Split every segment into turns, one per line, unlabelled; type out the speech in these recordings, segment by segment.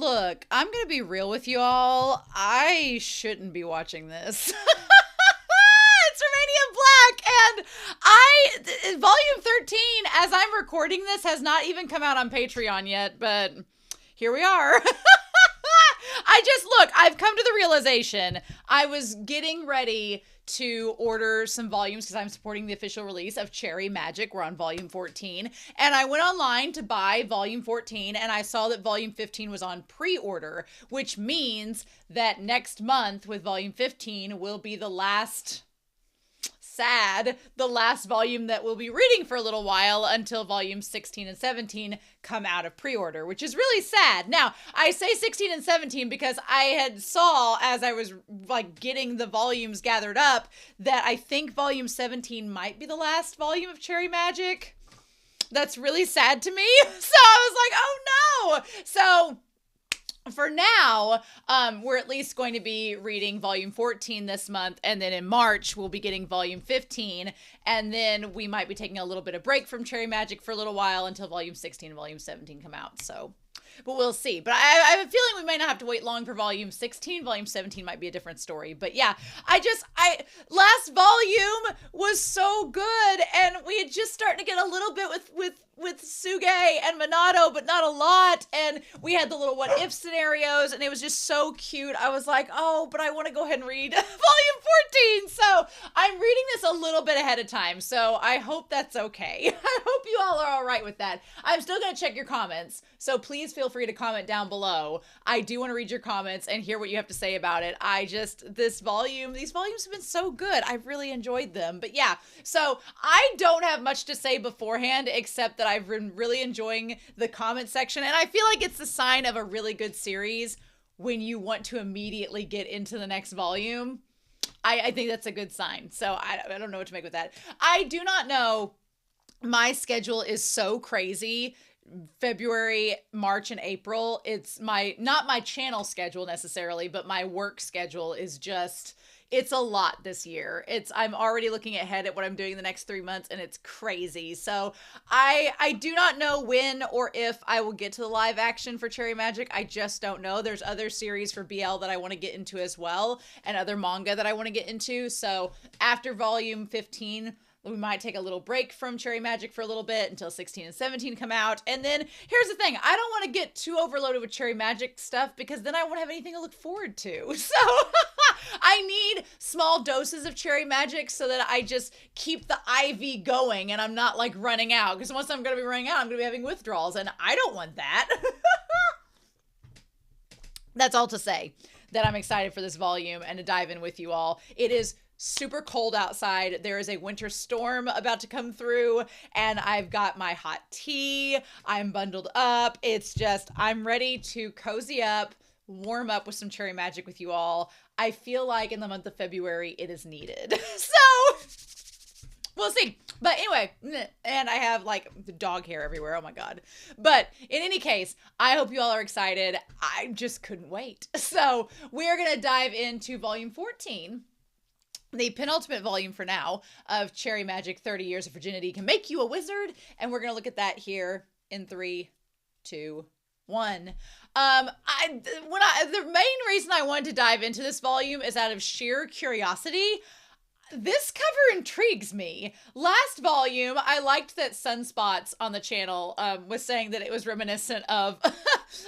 Look, I'm going to be real with you all. I shouldn't be watching this. It's Romania Black, and Volume 13, as I'm recording this, has not even come out on Patreon yet, but here we are. I've come to the realization I was getting ready to order some volumes because I'm supporting the official release of Cherry Magic. We're on volume 14, and I went online to buy volume 14, and I saw that volume 15 was on pre-order, which means that next month with volume 15 will be the last volume that we'll be reading for a little while until volumes 16 and 17 come out of pre-order, which is really sad. Now, I say 16 and 17 because I had saw, as I was like getting the volumes gathered up, that I think volume 17 might be the last volume of Cherry Magic. That's really sad to me. So I was like, oh no. So for now, we're at least going to be reading volume 14 this month, and then in March we'll be getting volume 15, and then we might be taking a little bit of break from Cherry Magic for a little while until volume 16 and volume 17 come out. So, but we'll see. But I have a feeling we might not have to wait long for volume 16. Volume 17 might be a different story. But yeah, last volume was so good, and we had just starting to get a little bit with Suge and Minato, but not a lot. And we had the little what if scenarios, and it was just so cute. I was like, oh, but I want to go ahead and read volume 14. So I'm reading this a little bit ahead of time. So I hope that's okay. I hope you all are all right with that. I'm still going to check your comments. So please feel free to comment down below. I do want to read your comments and hear what you have to say about it. These volumes have been so good. I've really enjoyed them. But yeah, so I don't have much to say beforehand, except that I've been really enjoying the comment section. And I feel like it's the sign of a really good series when you want to immediately get into the next volume. I think that's a good sign. So I don't know what to make with that. I do not know. My schedule is so crazy. February, March, and April. It's not my channel schedule necessarily, but my work schedule is just, it's a lot this year. I'm already looking ahead at what I'm doing the next 3 months, and it's crazy. So I do not know when or if I will get to the live action for Cherry Magic. I just don't know. There's other series for BL that I want to get into as well, and other manga that I want to get into. So after volume 15, we might take a little break from Cherry Magic for a little bit until 16 and 17 come out. And then here's the thing. I don't want to get too overloaded with Cherry Magic stuff because then I won't have anything to look forward to. So I need small doses of Cherry Magic so that I just keep the IV going and I'm not like running out. Because once I'm going to be running out, I'm going to be having withdrawals, and I don't want that. That's all to say that I'm excited for this volume and to dive in with you all. It is super cold outside. There is a winter storm about to come through, and I've got my hot tea. I'm bundled up. It's just, I'm ready to cozy up, warm up with some Cherry Magic with you all. I feel like in the month of February, it is needed. So we'll see. But anyway, and I have like the dog hair everywhere. Oh my God. But in any case, I hope you all are excited. I just couldn't wait. So we're going to dive into volume 14. The penultimate volume for now of Cherry Magic 30 Years of Virginity Can Make You a Wizard. And we're going to look at that here in 3, 2, 1. The main reason I wanted to dive into this volume is out of sheer curiosity. This cover intrigues me. Last volume, I liked that Sunspots on the channel was saying that it was reminiscent of,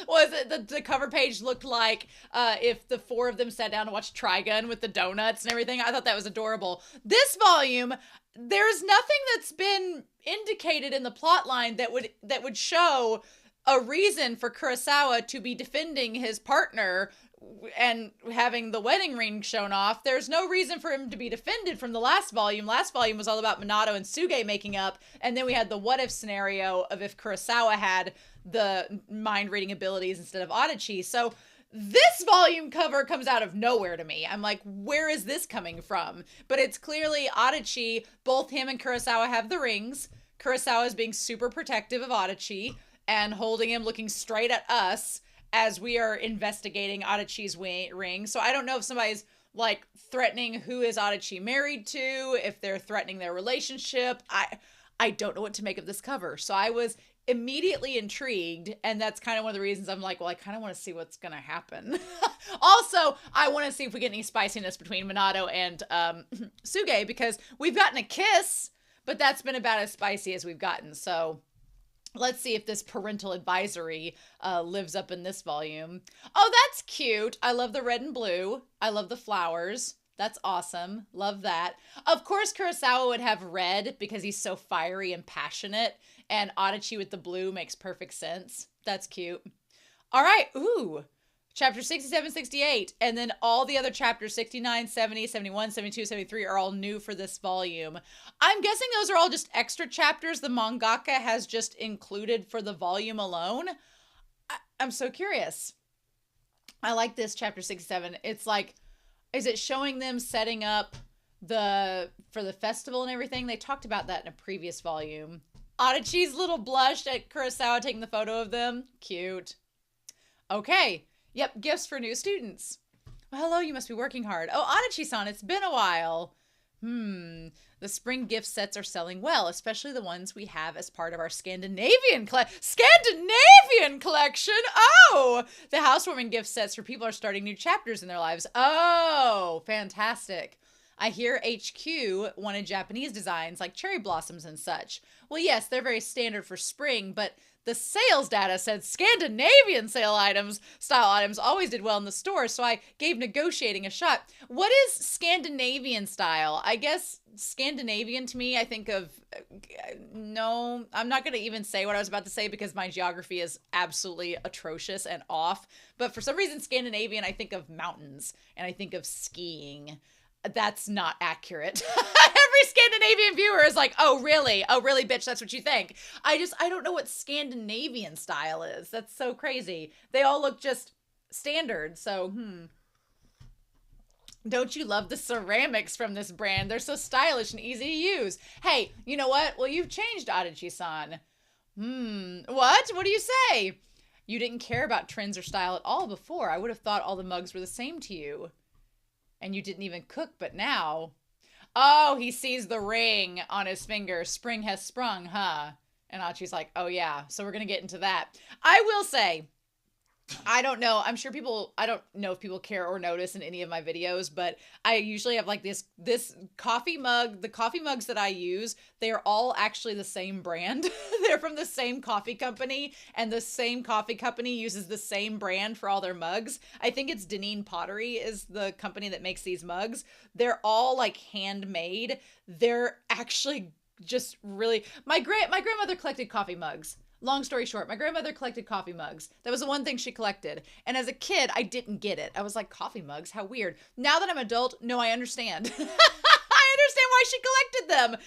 the cover page looked like if the 4 of them sat down and watched Trigun with the donuts and everything. I thought that was adorable. This volume, there's nothing that's been indicated in the plot line that would show a reason for Kurosawa to be defending his partner and having the wedding ring shown off. There's no reason for him to be defended from the last volume. Last volume was all about Minato and Suge making up, and then we had the what if scenario of if Kurosawa had the mind reading abilities instead of Adachi. So this volume cover comes out of nowhere to me. I'm like, where is this coming from? But it's clearly Adachi. Both him and Kurosawa have the rings. Kurosawa is being super protective of Adachi and holding him, looking straight at us as we are investigating Adachi's ring. So I don't know if somebody's like threatening who is Adachi married to, if they're threatening their relationship. I don't know what to make of this cover. So I was immediately intrigued, and that's kind of one of the reasons I'm like, well, I kind of want to see what's gonna happen. Also, I want to see if we get any spiciness between Minato and Suge, because we've gotten a kiss, but that's been about as spicy as we've gotten. So let's see if this parental advisory lives up in this volume. Oh, that's cute. I love the red and blue. I love the flowers. That's awesome. Love that. Of course, Kurosawa would have red because he's so fiery and passionate, and Adachi with the blue makes perfect sense. That's cute. All right. Ooh. Chapter 67, 68, and then all the other chapters, 69, 70, 71, 72, 73, are all new for this volume. I'm guessing those are all just extra chapters the mangaka has just included for the volume alone. I'm so curious. I like this chapter 67. It's like, is it showing them setting up for the festival and everything? They talked about that in a previous volume. Adachi's little blush at Kurosawa taking the photo of them. Cute. Okay. Yep, gifts for new students. Well, hello, you must be working hard. Oh, Adachi-san, it's been a while. The spring gift sets are selling well, especially the ones we have as part of our Scandinavian collection. Oh, the housewarming gift sets for people are starting new chapters in their lives. Oh, fantastic. I hear HQ wanted Japanese designs like cherry blossoms and such. Well, yes, they're very standard for spring, but the sales data said Scandinavian style items always did well in the store, so I gave negotiating a shot. What is Scandinavian style? I guess Scandinavian to me, I think of, no, I'm not going to even say what I was about to say because my geography is absolutely atrocious and off. But for some reason, Scandinavian, I think of mountains and I think of skiing. That's not accurate. Every Scandinavian viewer is like, oh, really? Oh, really, bitch? That's what you think. I don't know what Scandinavian style is. That's so crazy. They all look just standard. So, Don't you love the ceramics from this brand? They're so stylish and easy to use. Hey, you know what? Well, you've changed, Adachi-san. What? What do you say? You didn't care about trends or style at all before. I would have thought all the mugs were the same to you. And you didn't even cook, but now... Oh, he sees the ring on his finger. Spring has sprung, huh? And Achi's like, oh yeah, so we're going to get into that. I will say, I don't know. I'm sure I don't know if people care or notice in any of my videos, but I usually have like this coffee mug. The coffee mugs that I use, they are all actually the same brand. They're from the same coffee company, and the same coffee company uses the same brand for all their mugs. I think it's Deneen Pottery is the company that makes these mugs. They're all like handmade. They're actually just really, my grandmother collected coffee mugs. Long story short, my grandmother collected coffee mugs. That was the one thing she collected. And as a kid, I didn't get it. I was like, coffee mugs? How weird. Now that I'm adult, no, I understand. I understand why she collected them.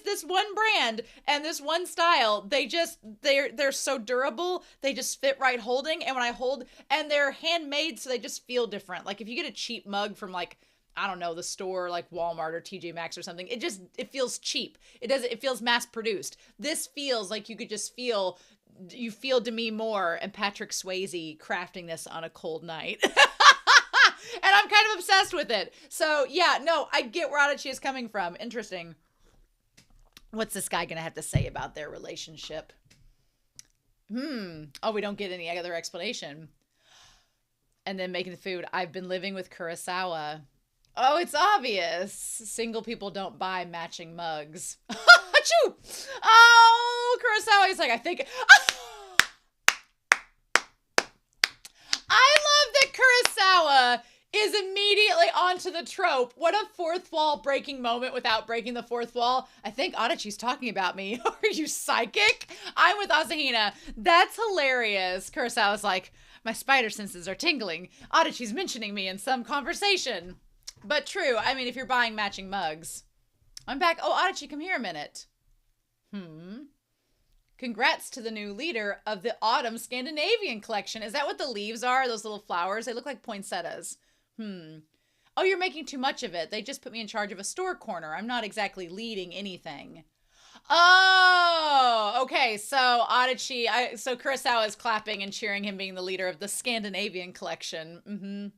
This one brand and this one style, they're so durable. They just fit right holding. And when I hold, and they're handmade, so they just feel different. Like if you get a cheap mug from like, I don't know, the store like Walmart or TJ Maxx or something, it feels cheap. It feels mass produced. This feels like you feel Demi Moore and Patrick Swayze crafting this on a cold night. And I'm kind of obsessed with it. So yeah, no, I get where Adachi is coming from. Interesting. What's this guy gonna have to say about their relationship? Oh, we don't get any other explanation. And then making the food. I've been living with Kurosawa. Oh, it's obvious. Single people don't buy matching mugs. Achoo! Oh, Kurosawa is like, I think... I love that Kurosawa is immediately onto the trope. What a fourth wall breaking moment without breaking the fourth wall. I think Adachi's talking about me. Are you psychic? I'm with Asahina. That's hilarious. Kurosawa's like, my spider senses are tingling. Adachi's mentioning me in some conversation. But true, I mean, if you're buying matching mugs. I'm back. Oh, Adachi, come here a minute. Congrats to the new leader of the Autumn Scandinavian collection. Is that what the leaves are? Those little flowers? They look like poinsettias. Oh, you're making too much of it. They just put me in charge of a store corner. I'm not exactly leading anything. Oh, okay. So Adachi, so Kurosawa is clapping and cheering him being the leader of the Scandinavian collection.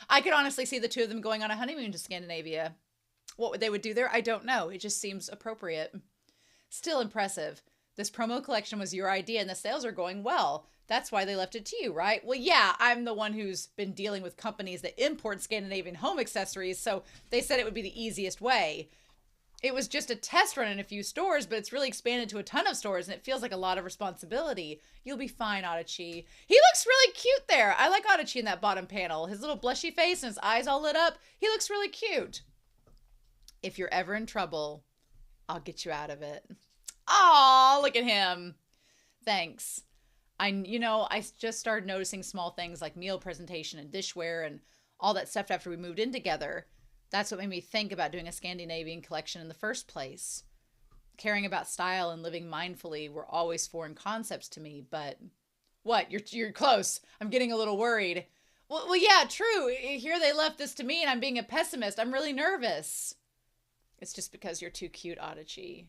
I could honestly see the two of them going on a honeymoon to Scandinavia. What they would do there, I don't know. It just seems appropriate. Still impressive. This promo collection was your idea and the sales are going well. That's why they left it to you, right? Well, yeah, I'm the one who's been dealing with companies that import Scandinavian home accessories, so they said it would be the easiest way. It was just a test run in a few stores, but it's really expanded to a ton of stores, and it feels like a lot of responsibility. You'll be fine, Adachi. He looks really cute there. I like Adachi in that bottom panel. His little blushy face and his eyes all lit up. He looks really cute. If you're ever in trouble, I'll get you out of it. Aw, look at him. Thanks. I just started noticing small things like meal presentation and dishware and all that stuff after we moved in together. That's what made me think about doing a Scandinavian collection in the first place. Caring about style and living mindfully were always foreign concepts to me, but what? You're close. I'm getting a little worried. Well, yeah, true. Here they left this to me and I'm being a pessimist. I'm really nervous. It's just because you're too cute, Adachi.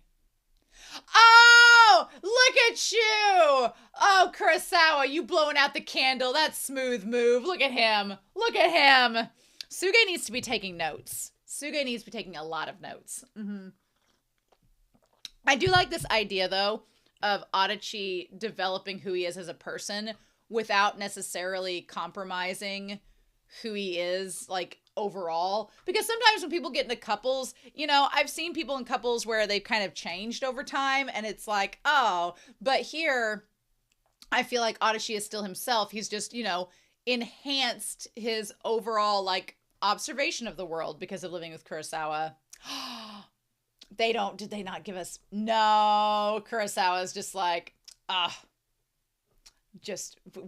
Oh, look at you. Oh, Kurosawa, you blowing out the candle. That's smooth move. Look at him. Look at him. Suge needs to be taking notes. Suge needs to be taking a lot of notes. I do like this idea, though, of Adachi developing who he is as a person without necessarily compromising who he is, like, overall. Because sometimes when people get into couples, I've seen people in couples where they've kind of changed over time, and it's like, oh, but here, I feel like Adachi is still himself. He's just, enhanced his overall, like, observation of the world because of living with Kurosawa. Did they not give us? No, Kurosawa is just like,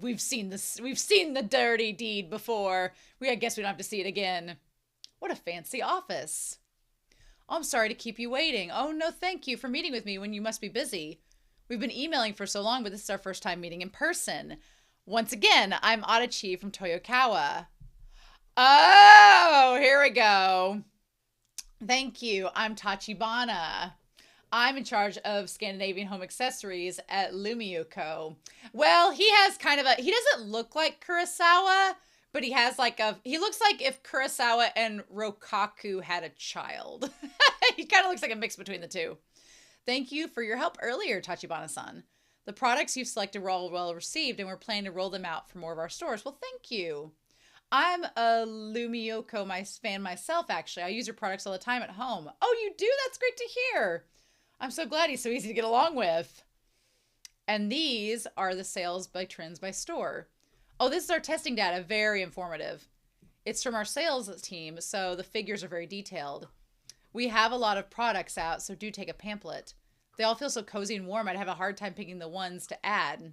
we've seen this. We've seen the dirty deed before. I guess we don't have to see it again. What a fancy office. Oh, I'm sorry to keep you waiting. Oh, no, thank you for meeting with me when you must be busy. We've been emailing for so long, but this is our first time meeting in person. Once again, I'm Adachi from Toyokawa. Oh, here we go. Thank you. I'm Tachibana. I'm in charge of Scandinavian home accessories at Lumio. Well, he has he doesn't look like Kurosawa, but he has he looks like if Kurosawa and Rokaku had a child. He kind of looks like a mix between the two. Thank you for your help earlier, Tachibana-san. The products you've selected were all well received, and we're planning to roll them out for more of our stores. Well, thank you. I'm a Lumio fan myself, actually. I use your products all the time at home. Oh, you do? That's great to hear. I'm so glad he's so easy to get along with. And these are the sales by trends by store. Oh, this is our testing data. Very informative. It's from our sales team, so the figures are very detailed. We have a lot of products out, so do take a pamphlet. They all feel so cozy and warm, I'd have a hard time picking the ones to add.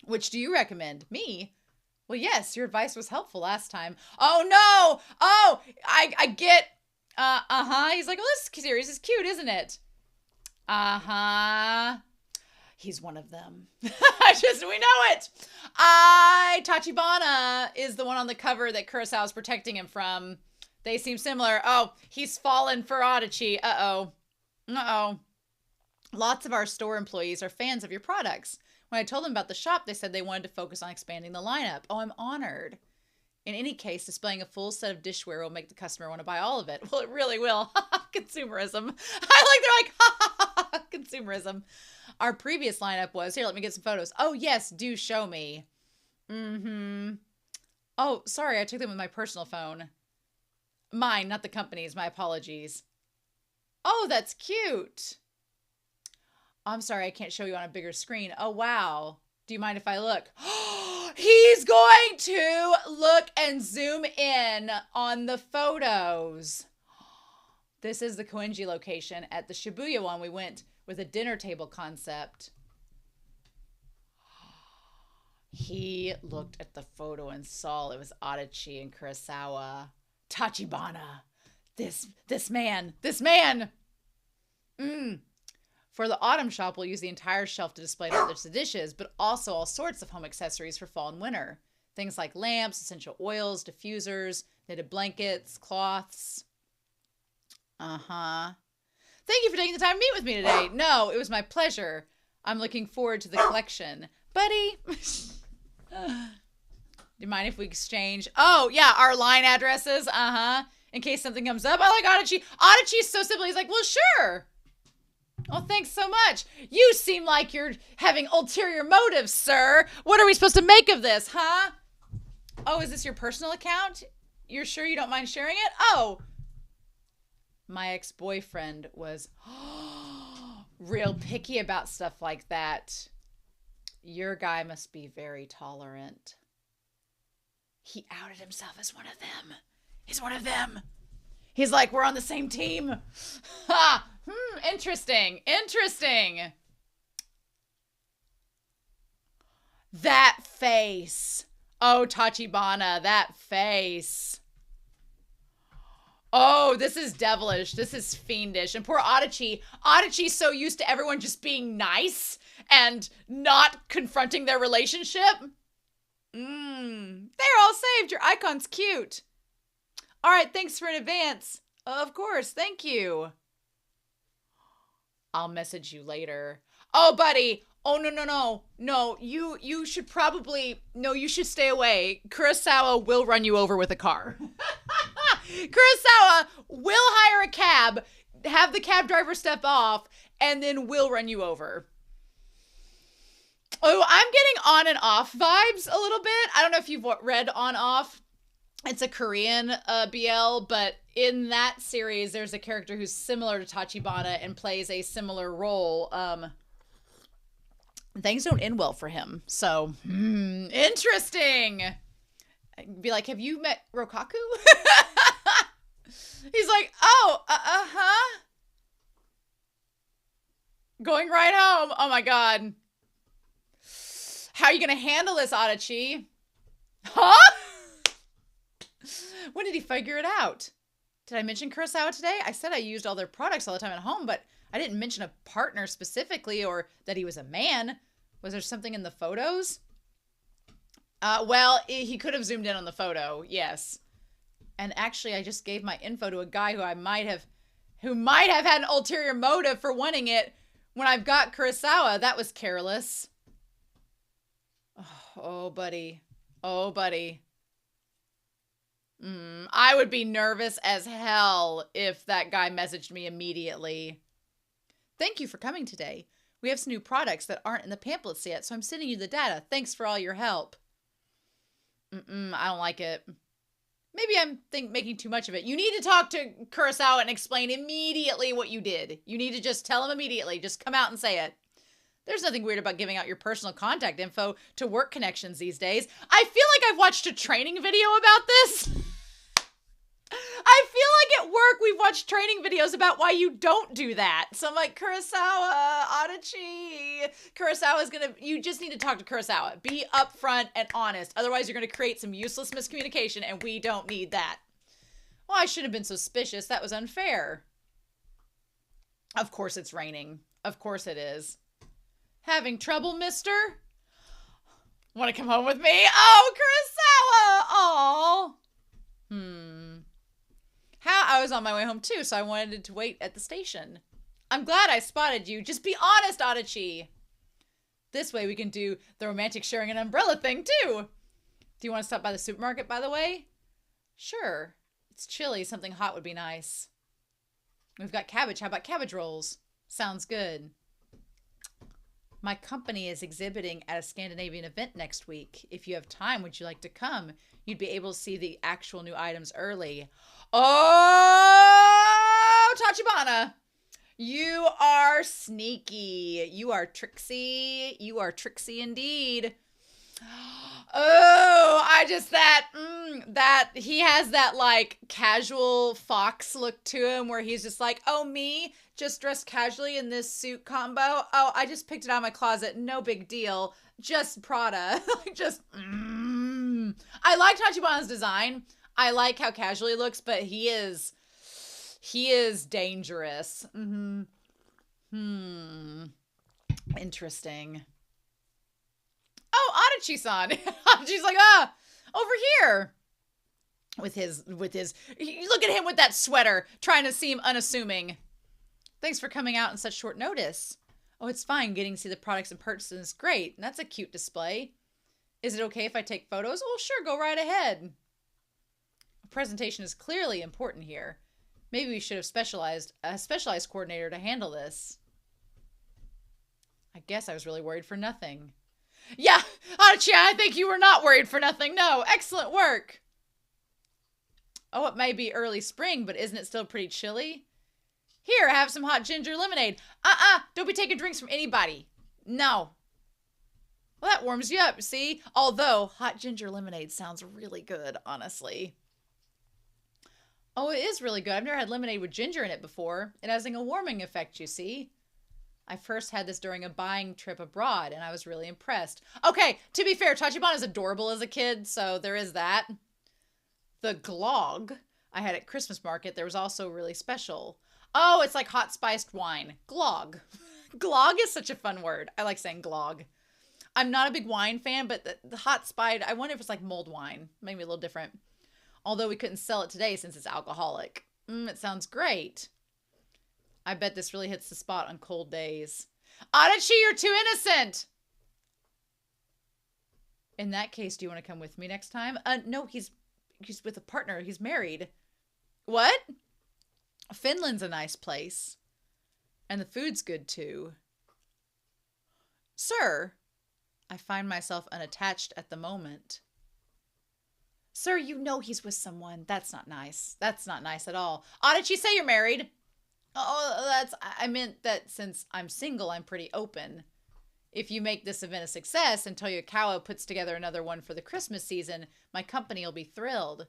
Which do you recommend? Me? Well, yes, your advice was helpful last time. Oh, no! Oh, I get... He's like, oh, this series is cute, isn't it? He's one of them. We know it. Tachibana is the one on the cover that Kurosawa's protecting him from. They seem similar. Oh, he's fallen for Adachi. Uh-oh. Lots of our store employees are fans of your products. When I told them about the shop, they said they wanted to focus on expanding the lineup. Oh, I'm honored. In any case, displaying a full set of dishware will make the customer want to buy all of it. Well, it really will. Consumerism. They're like, consumerism. Our previous lineup was, here, let me get some photos. Oh, yes, do show me. Oh, sorry, I took them with my personal phone. Mine, not the company's. My apologies. Oh, that's cute. I'm sorry, I can't show you on a bigger screen. Oh, wow. Do you mind if I look? He's going to look and zoom in on the photos. This is the Koenji location. At the Shibuya one, we went with a dinner table concept. He looked at the photo and saw it was Adachi and Kurosawa. Tachibana. This man. For the autumn shop, we'll use the entire shelf to display not just the dishes, but also all sorts of home accessories for fall and winter. Things like lamps, essential oils, diffusers, knitted blankets, cloths. Thank you for taking the time to meet with me today. No, it was my pleasure. I'm looking forward to the collection. Buddy. Do you mind if we exchange? Oh, yeah, our line addresses. In case something comes up. I like Adachi. Adachi's so simple. He's like, well, sure. Oh, thanks so much. You seem like you're having ulterior motives, sir. What are we supposed to make of this, huh? Oh, is this your personal account? You're sure you don't mind sharing it? Oh. My ex-boyfriend was real picky about stuff like that. Your guy must be very tolerant. He outed himself as one of them. He's one of them. He's like, we're on the same team. Ha! Interesting. Interesting. That face. Oh, Tachibana, that face. Oh, this is devilish. This is fiendish. And poor Adachi. Adachi's so used to everyone just being nice and not confronting their relationship. They're all saved. Your icon's cute. All right, thanks for an advance. Of course, thank you. I'll message you later. Oh, buddy. Oh, no. No, you should probably... No, you should stay away. Kurosawa will run you over with a car. Kurosawa will hire a cab, have the cab driver step off, and then will run you over. Oh, I'm getting On and Off vibes a little bit. I don't know if you've read On Off. It's a Korean BL, but in that series, there's a character who's similar to Tachibana and plays a similar role. Things don't end well for him. So, interesting. I'd be like, have you met Rokaku? He's like, oh, uh-huh. Going right home. Oh my God. How are you going to handle this, Adachi? Huh? When did he figure it out? Did I mention Kurosawa today? I said I used all their products all the time at home, but I didn't mention a partner specifically or that he was a man. Was there something in the photos? Well, he could have zoomed in on the photo, yes. And actually, I just gave my info to a guy who might have had an ulterior motive for wanting it when I've got Kurosawa. That was careless. Oh, buddy. Oh, buddy. I would be nervous as hell if that guy messaged me immediately. Thank you for coming today. We have some new products that aren't in the pamphlets yet, so I'm sending you the data. Thanks for all your help. I don't like it. Maybe I'm making too much of it. You need to talk to Kurosawa and explain immediately what you did. You need to just tell him immediately. Just come out and say it. There's nothing weird about giving out your personal contact info to work connections these days. I feel like I've watched a training video about this. I feel like at work we've watched training videos about why you don't do that. So I'm like, Kurosawa, Adachi. Kurosawa's you just need to talk to Kurosawa. Be upfront and honest. Otherwise you're gonna create some useless miscommunication and we don't need that. Well, I shouldn't have been suspicious. That was unfair. Of course it's raining. Of course it is. Having trouble, mister? Want to come home with me? Oh, Kurosawa! Aw. I was on my way home too, so I wanted to wait at the station. I'm glad I spotted you. Just be honest, Adachi. This way we can do the romantic sharing an umbrella thing too. Do you want to stop by the supermarket, by the way? Sure. It's chilly. Something hot would be nice. We've got cabbage. How about cabbage rolls? Sounds good. My company is exhibiting at a Scandinavian event next week. If you have time, would you like to come? You'd be able to see the actual new items early. Oh, Tachibana. You are sneaky. You are tricksy. You are tricksy indeed. Oh, that he has that like casual fox look to him where he's just like, oh, me just dressed casually in this suit combo. Oh, I just picked it out of my closet. No big deal. Just Prada. I like Tachibana's design. I like how casual he looks, but he is dangerous. Interesting. Oh, Adachi-san. Adachi's like, over here. With his, look at him with that sweater, trying to seem unassuming. Thanks for coming out in such short notice. Oh, it's fine. Getting to see the products in person is great. That's a cute display. Is it okay if I take photos? Oh, sure. Go right ahead. A presentation is clearly important here. Maybe we should have a specialized coordinator to handle this. I guess I was really worried for nothing. Yeah, Adachi, I think you were not worried for nothing. No, excellent work. Oh, it may be early spring, but isn't it still pretty chilly? Here, have some hot ginger lemonade. Don't be taking drinks from anybody. No. Well, that warms you up, see? Although, hot ginger lemonade sounds really good, honestly. Oh, it is really good. I've never had lemonade with ginger in it before. It has a warming effect, you see. I first had this during a buying trip abroad, and I was really impressed. Okay, to be fair, Tachibana is adorable as a kid, so there is that. The glog I had at Christmas market, there was also really special. Oh, it's like hot spiced wine. Glog. Glog is such a fun word. I like saying glog. I'm not a big wine fan, but the hot spiced, I wonder if it's like mulled wine. Maybe a little different. Although we couldn't sell it today since it's alcoholic. It sounds great. I bet this really hits the spot on cold days. Adachi, you're too innocent! In that case, do you want to come with me next time? No, he's with a partner. He's married. What? Finland's a nice place. And the food's good too. Sir, I find myself unattached at the moment. Sir, you know he's with someone. That's not nice. That's not nice at all. Adachi, say you're married. Oh, I meant that since I'm single, I'm pretty open. If you make this event a success and Toyokawa puts together another one for the Christmas season, my company will be thrilled.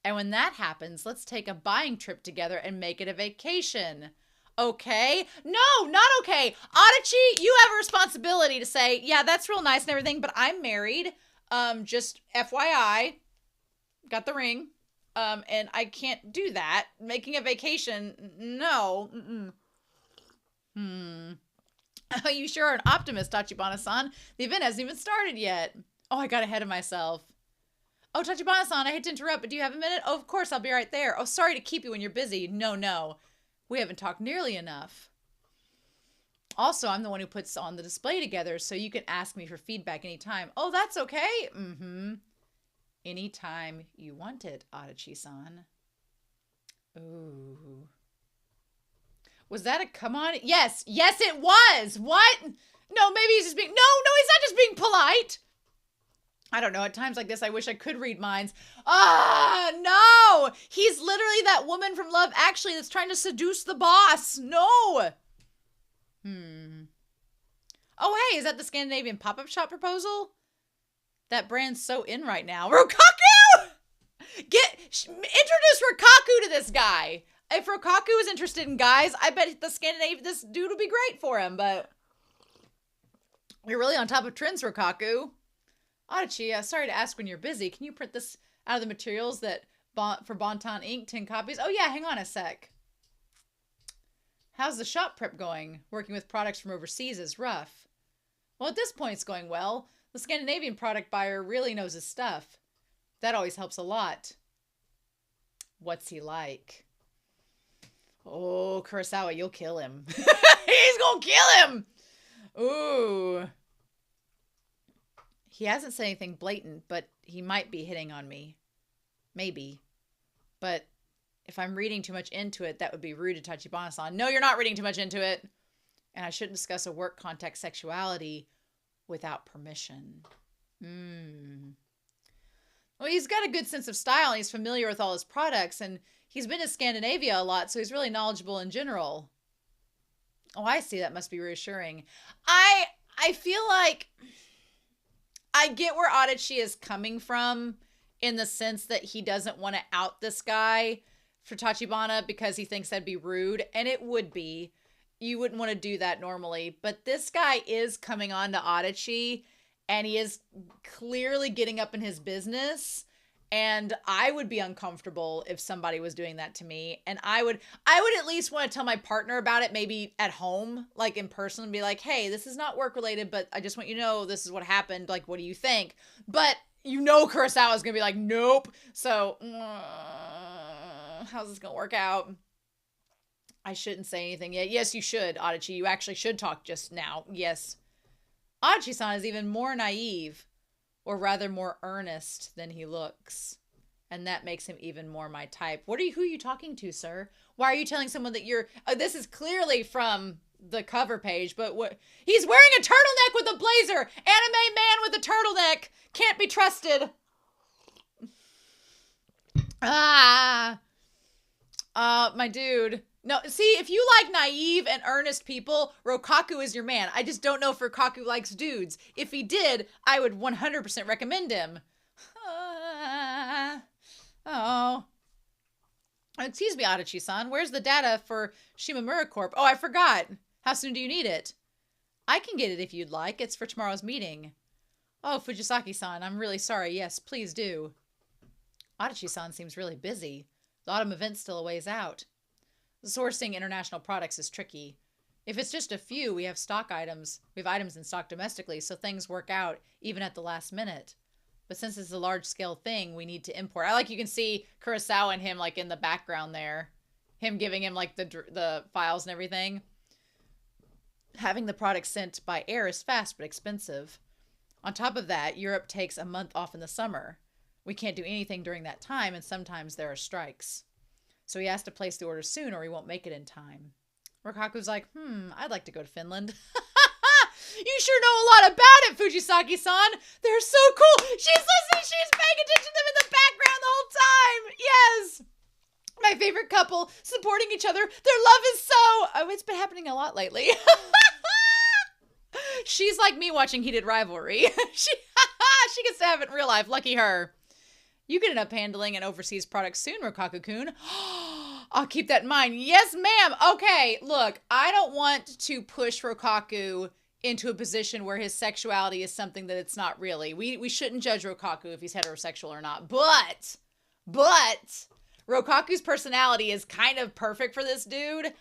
And when that happens, let's take a buying trip together and make it a vacation. Okay? No, not okay. Adachi, you have a responsibility to say, yeah, that's real nice and everything, but I'm married. Just FYI, got the ring. And I can't do that. Making a vacation, no. Oh, you sure are an optimist, Tachibana-san. The event hasn't even started yet. Oh, I got ahead of myself. Oh, Tachibana-san, I hate to interrupt, but do you have a minute? Oh, of course, I'll be right there. Oh, sorry to keep you when you're busy. No. We haven't talked nearly enough. Also, I'm the one who puts on the display together, so you can ask me for feedback anytime. Oh, that's okay? Anytime you want it, Adachi-san. Ooh. Was that a come on? Yes, it was. What? No, maybe he's just being, no, he's not just being polite. I don't know. At times like this, I wish I could read minds. No. He's literally that woman from Love Actually that's trying to seduce the boss. No. Oh, hey, is that the Scandinavian pop-up shop proposal? That brand's so in right now. Rokaku! Introduce Rokaku to this guy. If Rokaku is interested in guys, I bet this dude would be great for him, but you're really on top of trends, Rokaku. Adachi, sorry to ask when you're busy. Can you print this out of the materials for Bonton Ink, 10 copies? Oh yeah, hang on a sec. How's the shop prep going? Working with products from overseas is rough. Well, at this point it's going well. The Scandinavian product buyer really knows his stuff. That always helps a lot. What's he like? Oh, Kurosawa, you'll kill him. He's gonna kill him! Ooh. He hasn't said anything blatant, but he might be hitting on me. Maybe. But if I'm reading too much into it, that would be rude to Tachibana-san. No, you're not reading too much into it. And I shouldn't discuss a work context sexuality without permission. Well, he's got a good sense of style, and he's familiar with all his products, and he's been to Scandinavia a lot, so he's really knowledgeable in general. Oh, I see. That must be reassuring. I feel like I get where Adachi is coming from in the sense that he doesn't want to out this guy for Tachibana because he thinks that'd be rude, and it would be. You wouldn't want to do that normally, but this guy is coming on to Adachi, and he is clearly getting up in his business, and I would be uncomfortable if somebody was doing that to me, and I would at least want to tell my partner about it, maybe at home, like in person, and be like, hey, this is not work related, but I just want you to know this is what happened, like, what do you think? But you know Kurosawa is going to be like, nope, so how's this going to work out? I shouldn't say anything yet. Yes, you should, Adachi. You actually should talk just now. Yes. Adachi-san is even more naive, or rather more earnest than he looks. And that makes him even more my type. Who are you talking to, sir? Why are you telling someone that you're... this is clearly from the cover page, but what he's wearing a turtleneck with a blazer. Anime man with a turtleneck can't be trusted. My dude. No, see, if you like naive and earnest people, Rokaku is your man. I just don't know if Rokaku likes dudes. If he did, I would 100% recommend him. Oh. Excuse me, Adachi-san. Where's the data for Shimamura Corp? Oh, I forgot. How soon do you need it? I can get it if you'd like. It's for tomorrow's meeting. Oh, Fujisaki-san, I'm really sorry. Yes, please do. Adachi-san seems really busy. The autumn event's still a ways out. Sourcing international products is tricky. If it's just a few, we have stock items. We have items in stock domestically, so things work out even at the last minute. But since it's a large-scale thing, we need to import. You can see Kurosawa and him, like, in the background there. Him giving him, like, the files and everything. Having the product sent by air is fast but expensive. On top of that, Europe takes a month off in the summer. We can't do anything during that time, and sometimes there are strikes. So he has to place the order soon or he won't make it in time. Rokaku's like, I'd like to go to Finland. You sure know a lot about it, Fujisaki-san. They're so cool. She's listening. She's paying attention to them in the background the whole time. Yes. My favorite couple supporting each other. Their love is so... Oh, it's been happening a lot lately. She's like me watching Heated Rivalry. She gets to have it in real life. Lucky her. You can end up handling an overseas product soon, Rokaku-kun. I'll keep that in mind. Yes, ma'am. Okay, look, I don't want to push Rokaku into a position where his sexuality is something that it's not really. We shouldn't judge Rokaku if he's heterosexual or not. But Rokaku's personality is kind of perfect for this dude.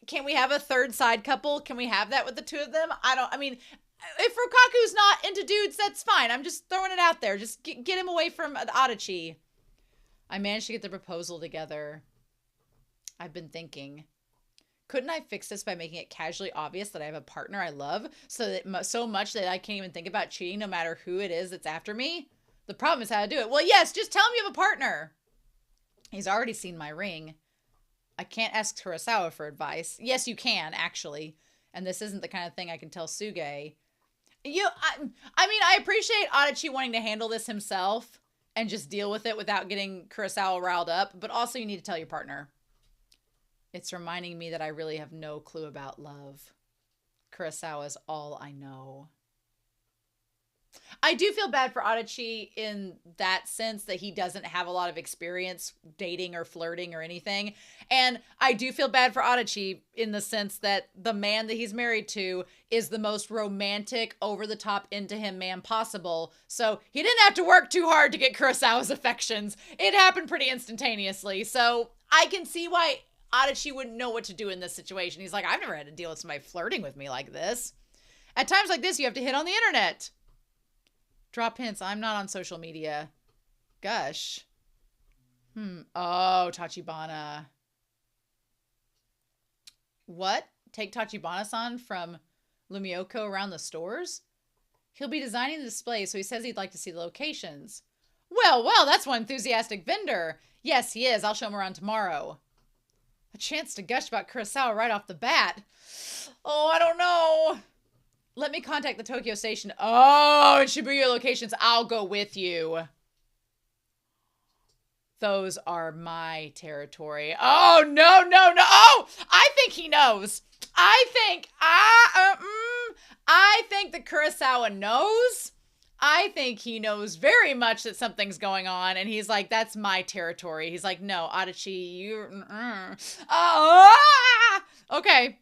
Can we have a third side couple? Can we have that with the two of them? If Rokaku's not into dudes, that's fine. I'm just throwing it out there. Just get him away from Adachi. I managed to get the proposal together. I've been thinking, couldn't I fix this by making it casually obvious that I have a partner I love so much that I can't even think about cheating no matter who it is that's after me? The problem is how to do it. Well, yes, just tell him you have a partner. He's already seen my ring. I can't ask Kurosawa for advice. Yes, you can, actually. And this isn't the kind of thing I can tell Suge. I appreciate Adachi wanting to handle this himself and just deal with it without getting Kurosawa riled up, but also you need to tell your partner. It's reminding me that I really have no clue about love. Kurosawa is all I know. I do feel bad for Adachi in that sense that he doesn't have a lot of experience dating or flirting or anything. And I do feel bad for Adachi in the sense that the man that he's married to is the most romantic, over-the-top, into-him man possible. So he didn't have to work too hard to get Kurosawa's affections. It happened pretty instantaneously. So I can see why Adachi wouldn't know what to do in this situation. He's like, I've never had to deal with somebody flirting with me like this. At times like this, you have to hit on the internet. Drop hints. I'm not on social media. Gush. Oh, Tachibana. What? Take Tachibana-san from Lumioko around the stores? He'll be designing the display, so he says he'd like to see the locations. Well, that's one enthusiastic vendor. Yes, he is. I'll show him around tomorrow. A chance to gush about Kurosawa right off the bat. Oh, I don't know. Let me contact the Tokyo station. Oh, in Shibuya locations. I'll go with you. Those are my territory. Oh, no. Oh, I think he knows. I think that Kurosawa knows. I think he knows very much that something's going on. And he's like, that's my territory. He's like, no, Adachi, you... Okay.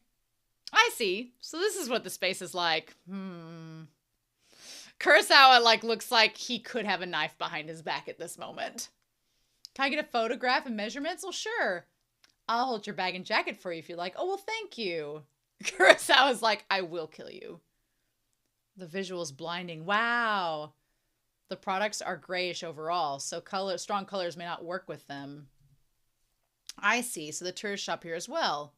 I see. So this is what the space is like. Kurosawa, looks like he could have a knife behind his back at this moment. Can I get a photograph and measurements? Well, sure. I'll hold your bag and jacket for you if you like. Oh, well, thank you. Kurosawa's like, I will kill you. The visual's blinding. Wow. The products are grayish overall, so strong colors may not work with them. I see. So the tourist shop here as well.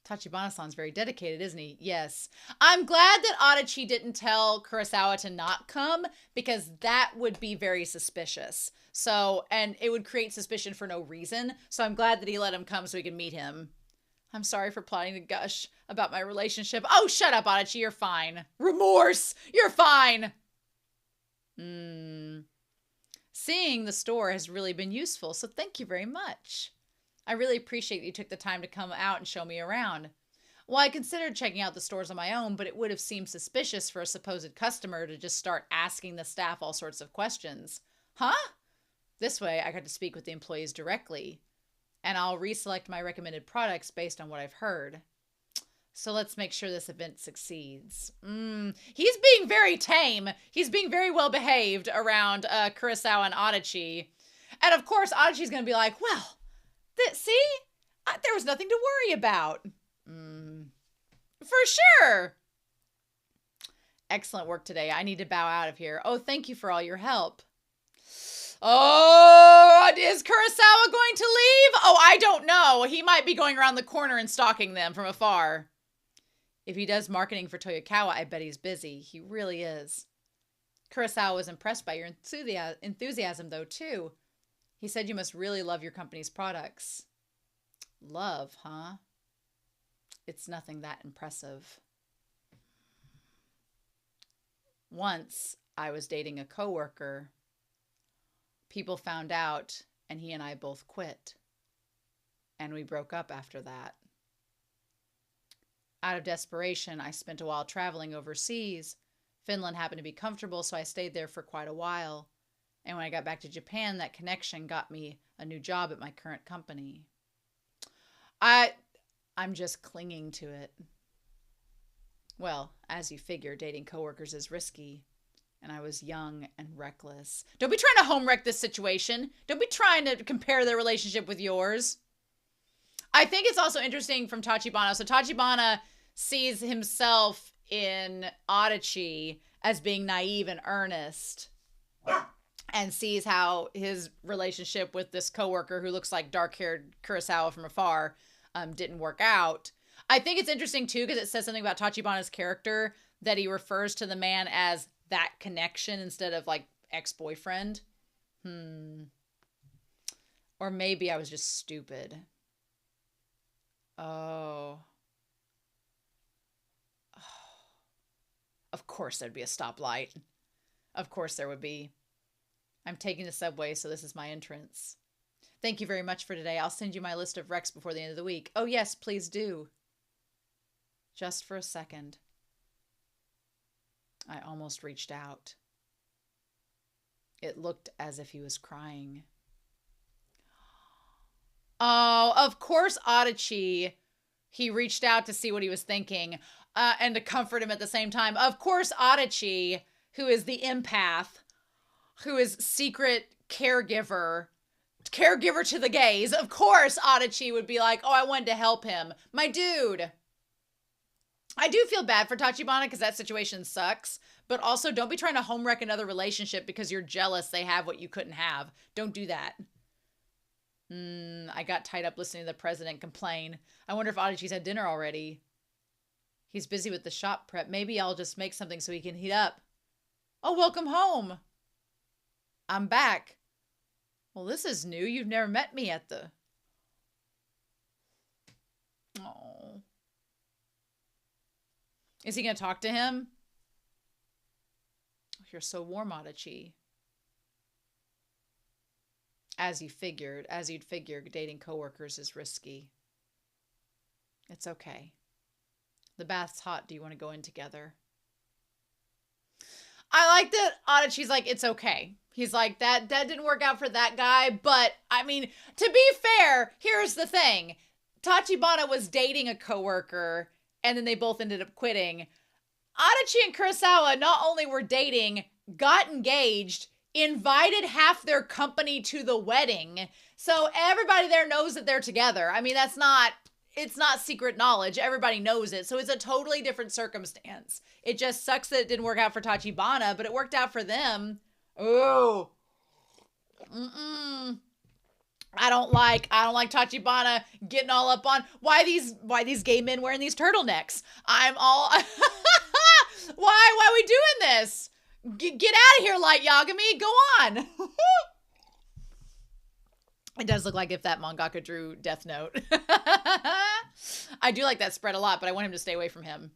Tachibana-san's very dedicated, isn't he? Yes. I'm glad that Adachi didn't tell Kurosawa to not come, because that would be very suspicious. So, and it would create suspicion for no reason. So I'm glad that he let him come so he could meet him. I'm sorry for plotting to gush about my relationship. Oh, shut up, Adachi. You're fine. Remorse. You're fine. Seeing the store has really been useful, so thank you very much. I really appreciate that you took the time to come out and show me around. Well, I considered checking out the stores on my own, but it would have seemed suspicious for a supposed customer to just start asking the staff all sorts of questions. Huh? This way, I got to speak with the employees directly, and I'll reselect my recommended products based on what I've heard. So let's make sure this event succeeds. He's being very tame. He's being very well behaved around Kurosawa and Adachi. And of course, Adachi's going to be like, well, see? There was nothing to worry about. For sure. Excellent work today. I need to bow out of here. Oh, thank you for all your help. Oh, is Kurosawa going to leave? Oh, I don't know. He might be going around the corner and stalking them from afar. If he does marketing for Toyokawa, I bet he's busy. He really is. Kurosawa was impressed by your enthusiasm, though, too. He said you must really love your company's products. Love, huh? It's nothing that impressive. Once, I was dating a coworker. People found out, and he and I both quit. And we broke up after that. Out of desperation, I spent a while traveling overseas. Finland happened to be comfortable, so I stayed there for quite a while. And when I got back to Japan, that connection got me a new job at my current company. I'm just clinging to it. Well, as you figure, dating coworkers is risky. And I was young and reckless. Don't be trying to home wreck this situation. Don't be trying to compare their relationship with yours. I think it's also interesting from Tachibana. So Tachibana sees himself in Adachi as being naive and earnest, and sees how his relationship with this coworker who looks like dark-haired Kurosawa from afar didn't work out. I think it's interesting too because it says something about Tachibana's character that he refers to the man as that connection instead of like ex-boyfriend. Or maybe I was just stupid. Oh. Of course there'd be a stoplight. Of course there would be. I'm taking the subway, so this is my entrance. Thank you very much for today. I'll send you my list of recs before the end of the week. Oh yes, please do. Just for a second. I almost reached out. It looked as if he was crying. Oh, of course, Adachi. He reached out to see what he was thinking and to comfort him at the same time. Of course, Adachi, who is the empath, who is secret caregiver to the gays. Of course, Adachi would be like, oh, I wanted to help him. My dude. I do feel bad for Tachibana because that situation sucks. But also, don't be trying to home wreck another relationship because you're jealous they have what you couldn't have. Don't do that. I got tied up listening to the president complain. I wonder if Adachi's had dinner already. He's busy with the shop prep. Maybe I'll just make something so he can heat up. Oh, welcome home. I'm back. Well, this is new. You've never met me at the... Oh. Is he going to talk to him? Oh, you're so warm, Adachi. As you'd figure, dating coworkers is risky. It's okay. The bath's hot. Do you want to go in together? I like that Adachi's like, it's okay. He's like, that didn't work out for that guy. But, I mean, to be fair, here's the thing. Tachibana was dating a coworker, and then they both ended up quitting. Adachi and Kurosawa not only were dating, got engaged, invited half their company to the wedding. So everybody there knows that they're together. I mean, it's not secret knowledge. Everybody knows it. So it's a totally different circumstance. It just sucks that it didn't work out for Tachibana, but it worked out for them. Oh. I don't like Tachibana getting all up on why these gay men wearing these turtlenecks. I'm all why are we doing this? Get out of here, Light Yagami. Go on. It does look like if that mangaka drew Death Note. I do like that spread a lot, but I want him to stay away from him.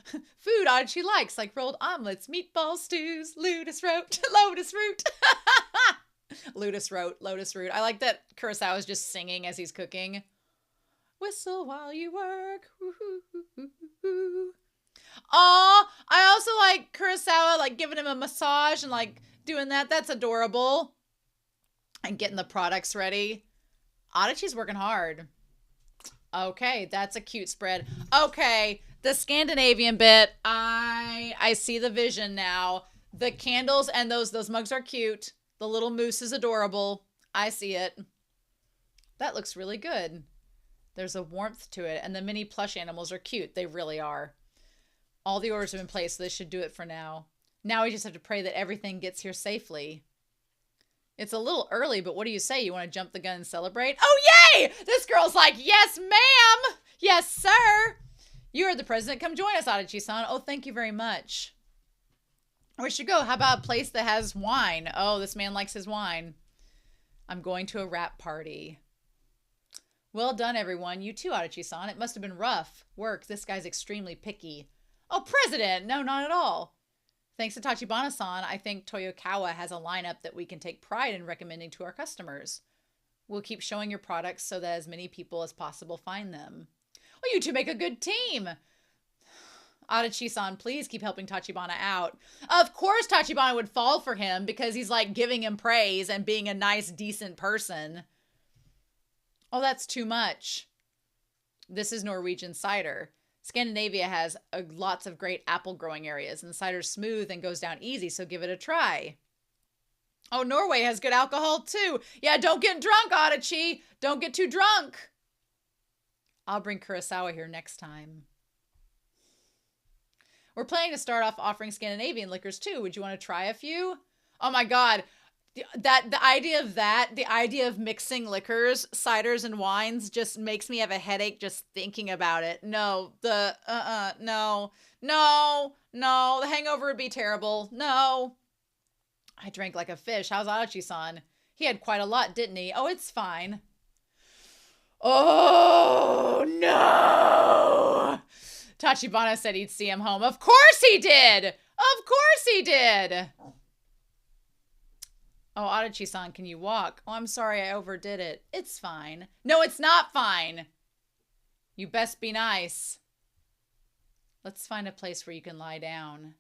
Food Adachi likes, like rolled omelets, meatball stews, lotus root, lotus root. Lotus root. I like that Kurosawa is just singing as he's cooking. Whistle while you work. Aw, I also like Kurosawa, like giving him a massage and like doing that. That's adorable. And getting the products ready. Adachi's working hard. Okay, that's a cute spread. Okay, the Scandinavian bit. I see the vision now. The candles and those mugs are cute. The little moose is adorable. I see it. That looks really good. There's a warmth to it. And the mini plush animals are cute. They really are. All the orders have been placed, so they should do it for now. Now we just have to pray that everything gets here safely. It's a little early, but what do you say? You want to jump the gun and celebrate? Oh, yay! This girl's like, yes, ma'am. Yes, sir. You are the president. Come join us, Adachi-san. Oh, thank you very much. Where should go? How about a place that has wine? Oh, this man likes his wine. I'm going to a rap party. Well done, everyone. You too, Adachi-san. It must have been rough work. This guy's extremely picky. Oh, president! No, not at all. Thanks to Tachibana-san, I think Toyokawa has a lineup that we can take pride in recommending to our customers. We'll keep showing your products so that as many people as possible find them. Well, you two make a good team. Adachi-san, please keep helping Tachibana out. Of course Tachibana would fall for him because he's like giving him praise and being a nice, decent person. Oh, that's too much. This is Norwegian cider. Scandinavia has lots of great apple growing areas, and the cider's smooth and goes down easy, so give it a try. Oh, Norway has good alcohol too. Yeah, don't get drunk, Adachi. Don't get too drunk. I'll bring Kurosawa here next time. We're planning to start off offering Scandinavian liquors too. Would you want to try a few? Oh my God. The idea of mixing liquors, ciders, and wines just makes me have a headache just thinking about it. No, the hangover would be terrible. No. I drank like a fish. How's Adachi-san? He had quite a lot, didn't he? Oh, it's fine. Oh, no. Tachibana said he'd see him home. Of course he did. Of course he did. Oh, Adachi-san, can you walk? Oh, I'm sorry I overdid it. It's fine. No, it's not fine. You best be nice. Let's find a place where you can lie down.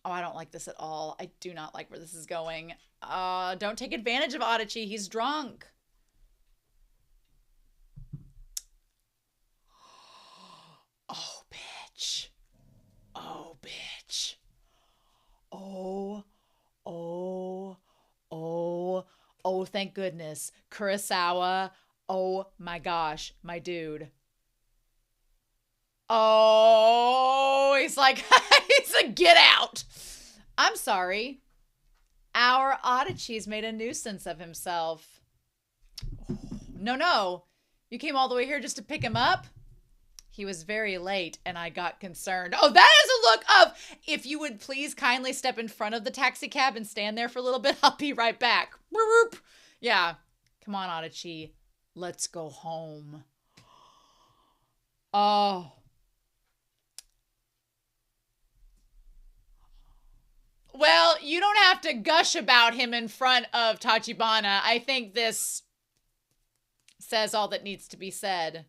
Oh, I don't like this at all. I do not like where this is going. Don't take advantage of Adachi. He's drunk. Oh, bitch. Oh, bitch. Oh, thank goodness. Kurosawa. Oh my gosh, my dude. Oh, he's like, he's a get out. I'm sorry. Our Adachi's made a nuisance of himself. No. You came all the way here just to pick him up? He was very late and I got concerned. Oh, that is a look of, if you would please kindly step in front of the taxi cab and stand there for a little bit. I'll be right back. Yeah. Come on, Adachi. Let's go home. Oh. Well, you don't have to gush about him in front of Tachibana. I think this says all that needs to be said.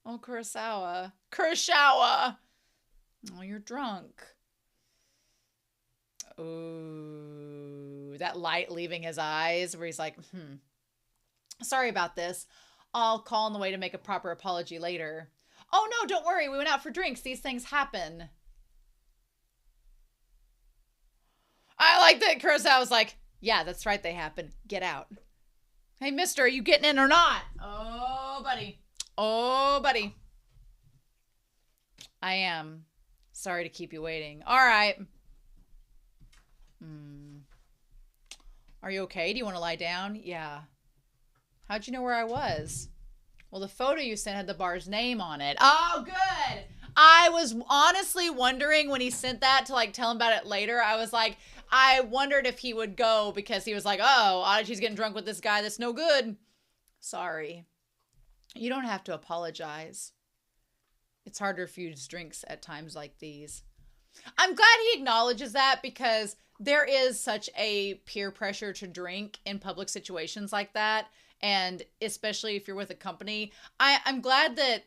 Oh, Kurosawa. Kurosawa! Oh, you're drunk. Ooh, that light leaving his eyes where he's like, sorry about this. I'll call on the way to make a proper apology later. Oh, no, don't worry. We went out for drinks. These things happen. I like that Kurosawa's like, yeah, that's right. They happen. Get out. Hey, mister, are you getting in or not? Oh, buddy. Oh, buddy. I am. Sorry to keep you waiting. All right. Are you okay? Do you want to lie down? Yeah. How'd you know where I was? Well, the photo you sent had the bar's name on it. Oh, good. I was honestly wondering when he sent that to like tell him about it later. I was like, I wondered if he would go because he was like, oh, Adachi's getting drunk with this guy that's no good. Sorry. You don't have to apologize. It's hard to refuse drinks at times like these. I'm glad he acknowledges that because there is such a peer pressure to drink in public situations like that. And especially if you're with a company, I'm glad that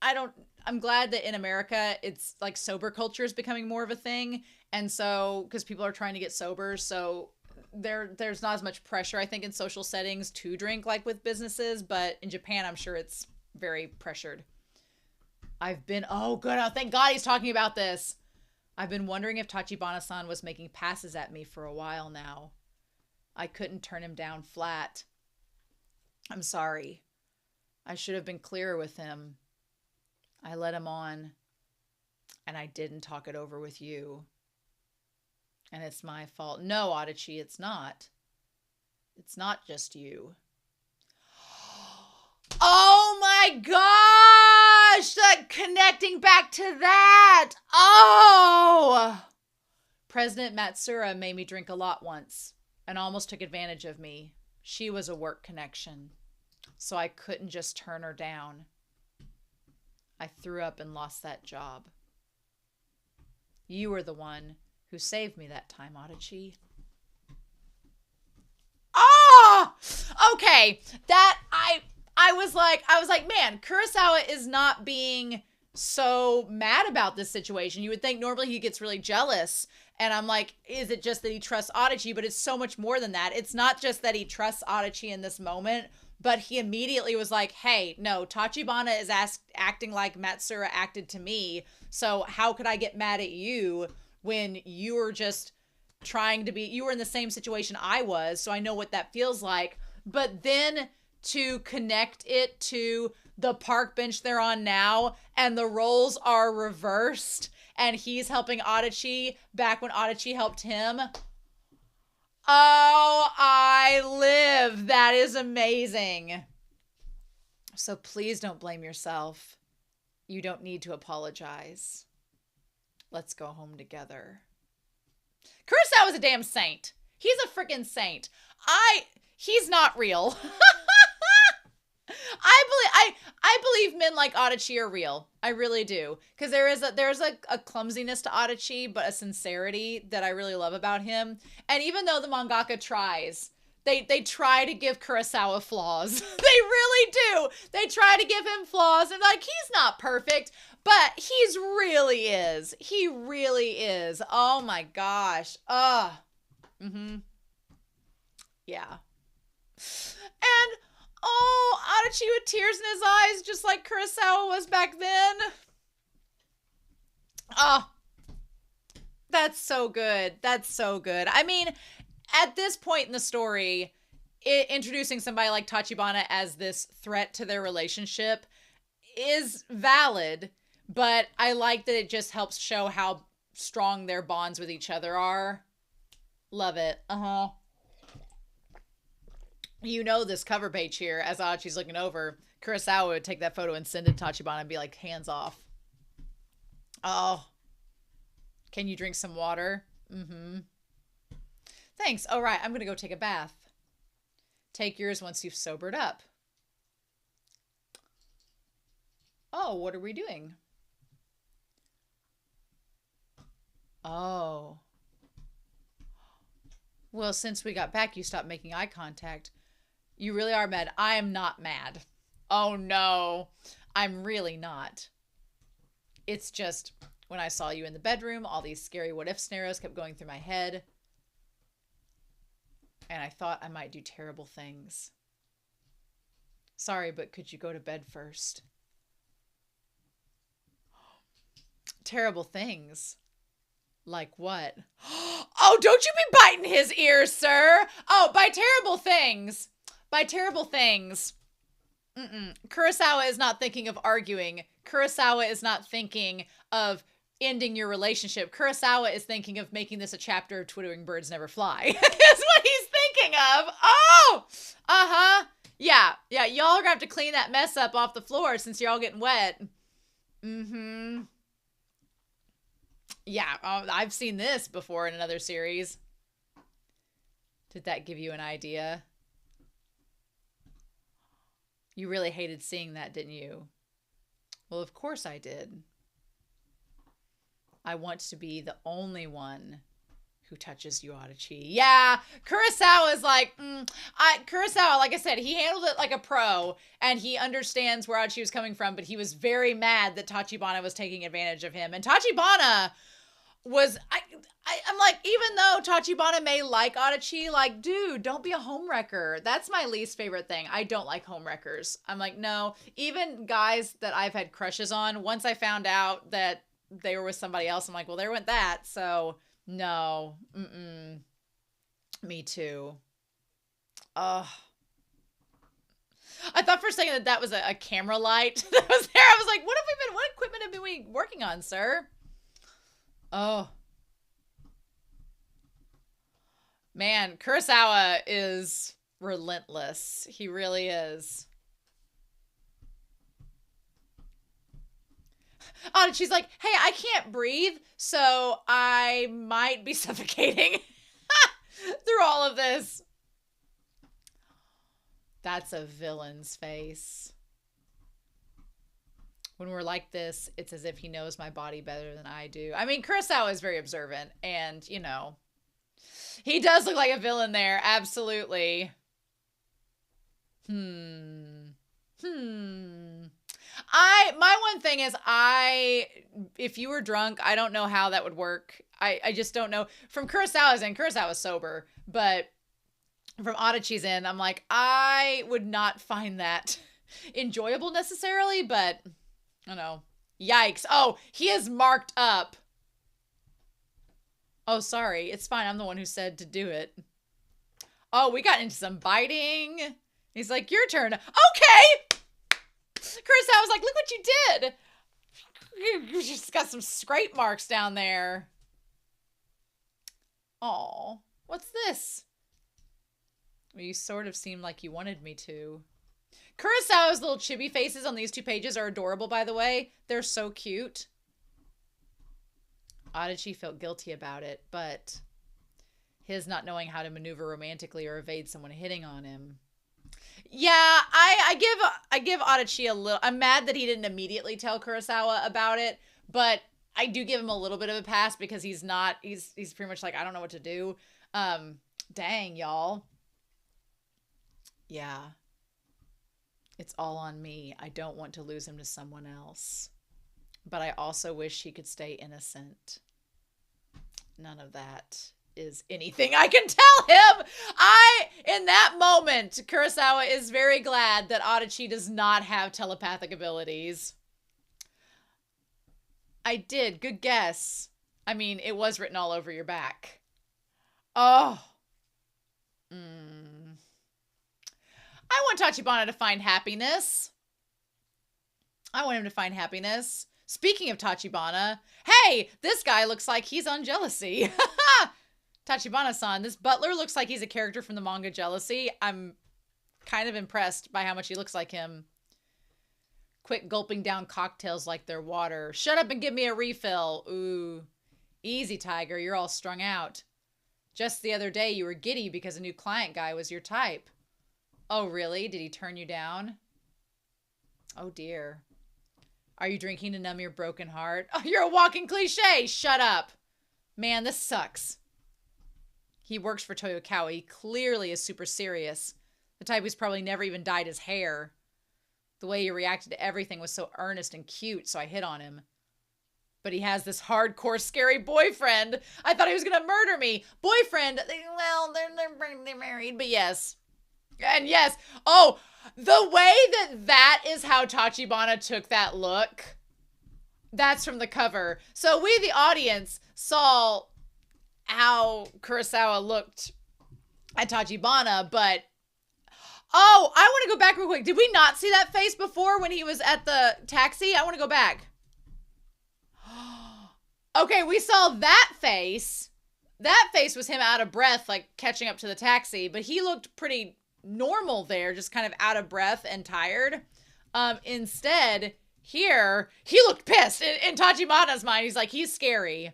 I'm glad that in America, it's like sober culture is becoming more of a thing. And so, because people are trying to get sober. So there's not as much pressure, I think, in social settings to drink like with businesses. But in Japan, I'm sure it's very pressured. Oh, good. Oh, thank God he's talking about this. I've been wondering if Tachibana-san was making passes at me for a while now. I couldn't turn him down flat. I'm sorry. I should have been clearer with him. I let him on, and I didn't talk it over with you. And it's my fault. No, Adachi, it's not. It's not just you. Oh my gosh! Connecting back to that! Oh! President Matsura made me drink a lot once and almost took advantage of me. She was a work connection, so I couldn't just turn her down. I threw up and lost that job. You were the one who saved me that time, Adachi. Oh! Okay, I was like, man, Kurosawa is not being so mad about this situation. You would think normally he gets really jealous. And I'm like, is it just that he trusts Adachi? But it's so much more than that. It's not just that he trusts Adachi in this moment, but he immediately was like, hey, no, Tachibana is acting like Matsura acted to me. So how could I get mad at you when you were just you were in the same situation I was. So I know what that feels like. But then to connect it to the park bench they're on now, and the roles are reversed, and he's helping Adachi back when Adachi helped him. Oh, I live. That is amazing. So please don't blame yourself. You don't need to apologize. Let's go home together. Kurosawa's a damn saint. He's a freaking saint. He's not real. I believe men like Adachi are real. I really do. Because there's a clumsiness to Adachi, but a sincerity that I really love about him. And even though the mangaka tries, they try to give Kurosawa flaws. They really do. They try to give him flaws and like, he's not perfect, but he's really is. He really is. Oh my gosh. Yeah. And Adachi with tears in his eyes, just like Kurosawa was back then. Oh, that's so good. That's so good. I mean, at this point in the story, introducing somebody like Tachibana as this threat to their relationship is valid, but I like that it just helps show how strong their bonds with each other are. Love it. You know, this cover page here, as Adachi's looking over, Kurosawa would take that photo and send it to Tachibana and be like, hands off. Oh. Can you drink some water? Thanks. All right, I'm going to go take a bath. Take yours once you've sobered up. Oh, what are we doing? Oh. Well, since we got back, you stopped making eye contact. You really are mad. I am not mad. Oh, no. I'm really not. It's just when I saw you in the bedroom, all these scary what-if scenarios kept going through my head. And I thought I might do terrible things. Sorry, but could you go to bed first? Terrible things. Like what? Oh, don't you be biting his ears, sir. Oh, by terrible things. By terrible things. Kurosawa is not thinking of arguing. Kurosawa is not thinking of ending your relationship. Kurosawa is thinking of making this a chapter of Twittering Birds Never Fly. That's what he's thinking of. Oh! Yeah. Y'all are gonna have to clean that mess up off the floor since you're all getting wet. Yeah, I've seen this before in another series. Did that give you an idea? You really hated seeing that, didn't you? Well, of course I did. I want to be the only one who touches you, Adachi. Yeah, Kurosawa is like, Kurosawa, like I said, he handled it like a pro, and he understands where Adachi was coming from, but he was very mad that Tachibana was taking advantage of him. And Tachibana was, I'm like, even though Tachibana may like Adachi, like, dude, don't be a homewrecker. That's my least favorite thing. I don't like homewreckers. I'm like, no, even guys that I've had crushes on, once I found out that they were with somebody else, I'm like, well, there went that. So no, me too. Ugh. I thought for a second that was a camera light that was there. I was like, what equipment have we been working on, sir? Oh. Man, Kurosawa is relentless. He really is. Oh, she's like, hey, I can't breathe, so I might be suffocating through all of this. That's a villain's face. When we're like this, it's as if he knows my body better than I do. I mean, Kurosawa is very observant, and, you know, he does look like a villain there. Absolutely. My one thing is if you were drunk, I don't know how that would work. I just don't know. From Kurosawa's end, Kurosawa's sober, but from Adachi's end, I'm like, I would not find that enjoyable necessarily, but I don't know. Yikes. Oh, he is marked up. Oh, sorry. It's fine. I'm the one who said to do it. Oh, we got into some biting. He's like, your turn. Okay. Kurosawa was like, look what you did. You just got some scrape marks down there. Oh, what's this? Well, you sort of seemed like you wanted me to. Kurosawa's little chibi faces on these 2 pages are adorable, by the way. They're so cute. Adachi felt guilty about it, but his not knowing how to maneuver romantically or evade someone hitting on him. Yeah, I give Adachi a little. I'm mad that he didn't immediately tell Kurosawa about it, but I do give him a little bit of a pass because he's pretty much like, I don't know what to do. Dang, y'all. Yeah. It's all on me. I don't want to lose him to someone else. But I also wish he could stay innocent. None of that is anything I can tell him. In that moment, Kurosawa is very glad that Adachi does not have telepathic abilities. I did. Good guess. I mean, it was written all over your back. Oh. I want Tachibana to find happiness. I want him to find happiness. Speaking of Tachibana, hey, this guy looks like he's on Jealousy. Tachibana-san, this butler looks like he's a character from the manga Jealousy. I'm kind of impressed by how much he looks like him. Quick gulping down cocktails like they're water. Shut up and give me a refill. Ooh. Easy, Tiger. You're all strung out. Just the other day, you were giddy because a new client guy was your type. Oh, really? Did he turn you down? Oh, dear. Are you drinking to numb your broken heart? Oh, you're a walking cliche. Shut up. Man, this sucks. He works for Toyokawa. He clearly is super serious. The type who's probably never even dyed his hair. The way he reacted to everything was so earnest and cute, so I hit on him. But he has this hardcore, scary boyfriend. I thought he was going to murder me. Boyfriend, well, they're married, but yes. And yes, oh, the way that is how Tachibana took that look, that's from the cover. So we, the audience, saw how Kurosawa looked at Tachibana, but oh, I want to go back real quick. Did we not see that face before when he was at the taxi? I want to go back. Okay, we saw that face. That face was him out of breath, like catching up to the taxi, but he looked pretty normal there, just kind of out of breath and tired. Instead, here, he looked pissed. In Tachibana's mind, he's like, he's scary.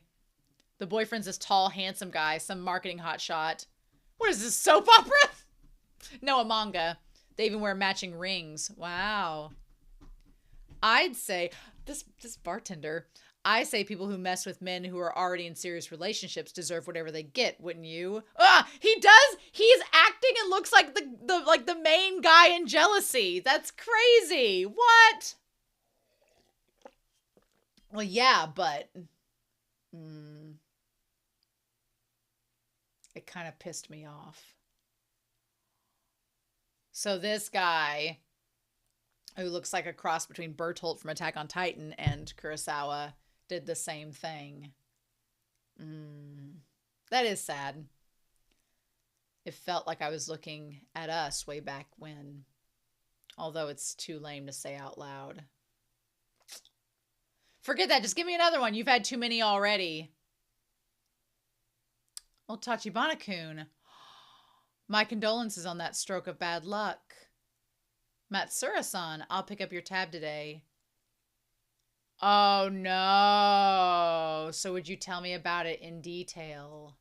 The boyfriend's this tall, handsome guy, some marketing hotshot. What is this, soap opera? No, a manga. They even wear matching rings. Wow. I'd say this bartender, I say people who mess with men who are already in serious relationships deserve whatever they get, wouldn't you? Ah, he does. He's acting and looks like the main guy in Jealousy. That's crazy. What? Well, yeah, but it kind of pissed me off. So this guy, who looks like a cross between Bertolt from Attack on Titan and Kurosawa, did the same thing. That is sad. It felt like I was looking at us way back when, although it's too lame to say out loud. Forget that. Just give me another one. You've had too many already. Well, Tachibana-kun. My condolences on that stroke of bad luck. Matsura-san, I'll pick up your tab today. Oh, no. So would you tell me about it in detail?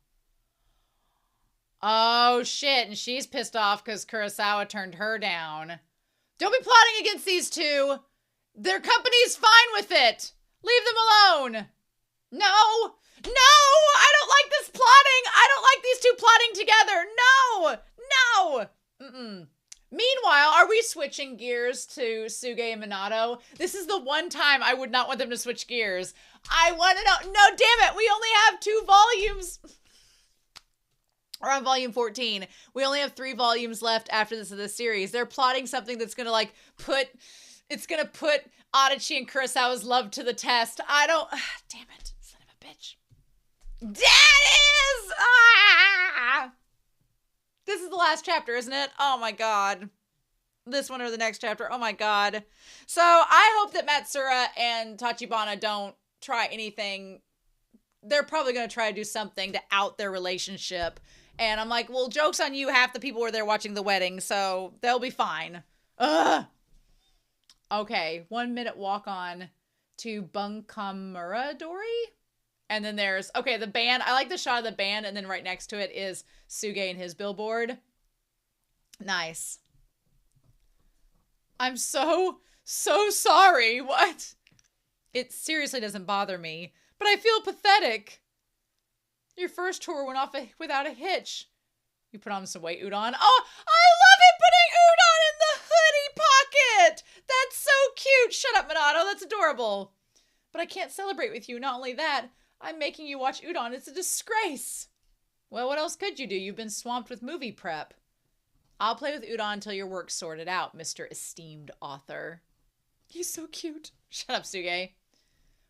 Oh, shit. And she's pissed off because Kurosawa turned her down. Don't be plotting against these two. Their company's fine with it. Leave them alone. No. No, I don't like this plotting. I don't like these two plotting together. No. No. Meanwhile, are we switching gears to Suge and Minato? This is the one time I would not want them to switch gears. I want to know. No, damn it. We only have 2 volumes. We're on volume 14. We only have 3 volumes left after this of the series. They're plotting something that's going to like put Adachi and Kurosawa's love to the test. I don't. Damn it. Son of a bitch. That is. This is the last chapter, isn't it? Oh my god. This one or the next chapter. Oh my god. So I hope that Matsura and Tachibana don't try anything. They're probably going to try to do something to out their relationship. And I'm like, well, joke's on you. Half the people were there watching the wedding, so they'll be fine. Ugh. Okay, 1 minute walk on to Bunkamura Dori. And then there's, okay, the band. I like the shot of the band, and then right next to it is Suge and his billboard. Nice. I'm so sorry. What? It seriously doesn't bother me, but I feel pathetic. Your first tour went off without a hitch. You put on some white udon. Oh, I love it putting udon in the hoodie pocket. That's so cute. Shut up, Minato. That's adorable. But I can't celebrate with you. Not only that, I'm making you watch udon. It's a disgrace. Well, what else could you do? You've been swamped with movie prep. I'll play with udon until your work's sorted out, Mr. Esteemed Author. He's so cute. Shut up, Suge.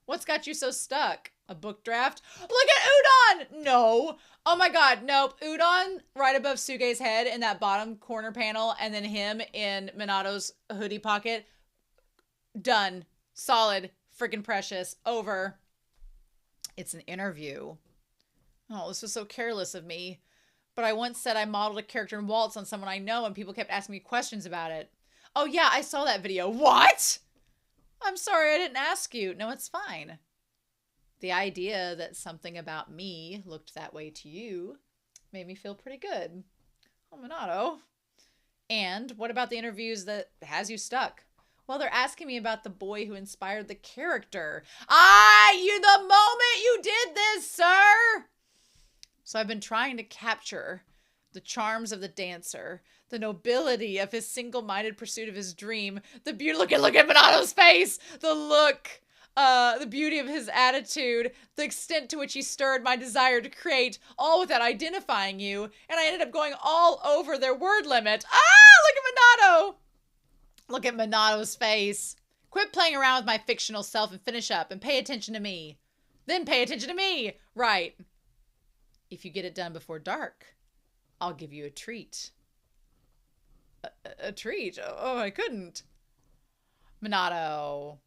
What's got you so stuck? A book draft? Look at udon! No. Oh my god, nope. Udon right above Suge's head in that bottom corner panel, and then him in Minato's hoodie pocket. Done. Solid. Freaking precious. Over. It's an interview. Oh, this was so careless of me. But I once said I modeled a character in Waltz on someone I know, and people kept asking me questions about it. Oh yeah, I saw that video. What? I'm sorry I didn't ask you. No, it's fine. The idea that something about me looked that way to you made me feel pretty good. Oh, Minato. And what about the interviews that has you stuck? Well, they're asking me about the boy who inspired the character. The moment you did this, sir. So I've been trying to capture the charms of the dancer, the nobility of his single-minded pursuit of his dream, the beauty, look at Minato's face, the beauty of his attitude, the extent to which he stirred my desire to create, all without identifying you, and I ended up going all over their word limit. Look at Minato! Look at Minato's face. Quit playing around with my fictional self and finish up and pay attention to me. Then pay attention to me. Right. If you get it done before dark, I'll give you a treat. A treat? Oh, I couldn't. Minato.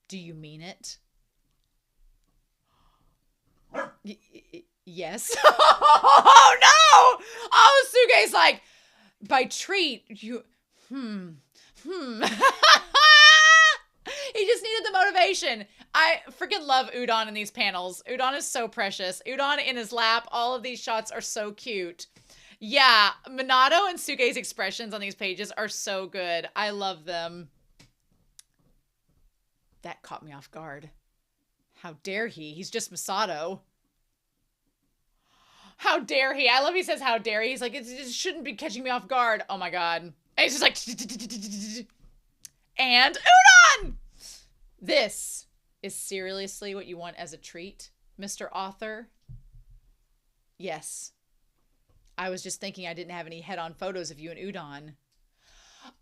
Do you mean it? Yes. Oh, no! Oh, Suge's like, by treat, you... He just needed the motivation. I freaking love Udon in these panels. Udon is so precious. Udon in his lap. All of these shots are so cute. Yeah, Minato and Suge's expressions on these pages are so good. I love them. That caught me off guard. How dare he? He's just Masato. How dare he? I love he says how dare he. He's like, it shouldn't be catching me off guard. Oh my god. And he's just like, and udon! This is seriously what you want as a treat, Mr. Author? Yes. I was just thinking I didn't have any head-on photos of you and udon.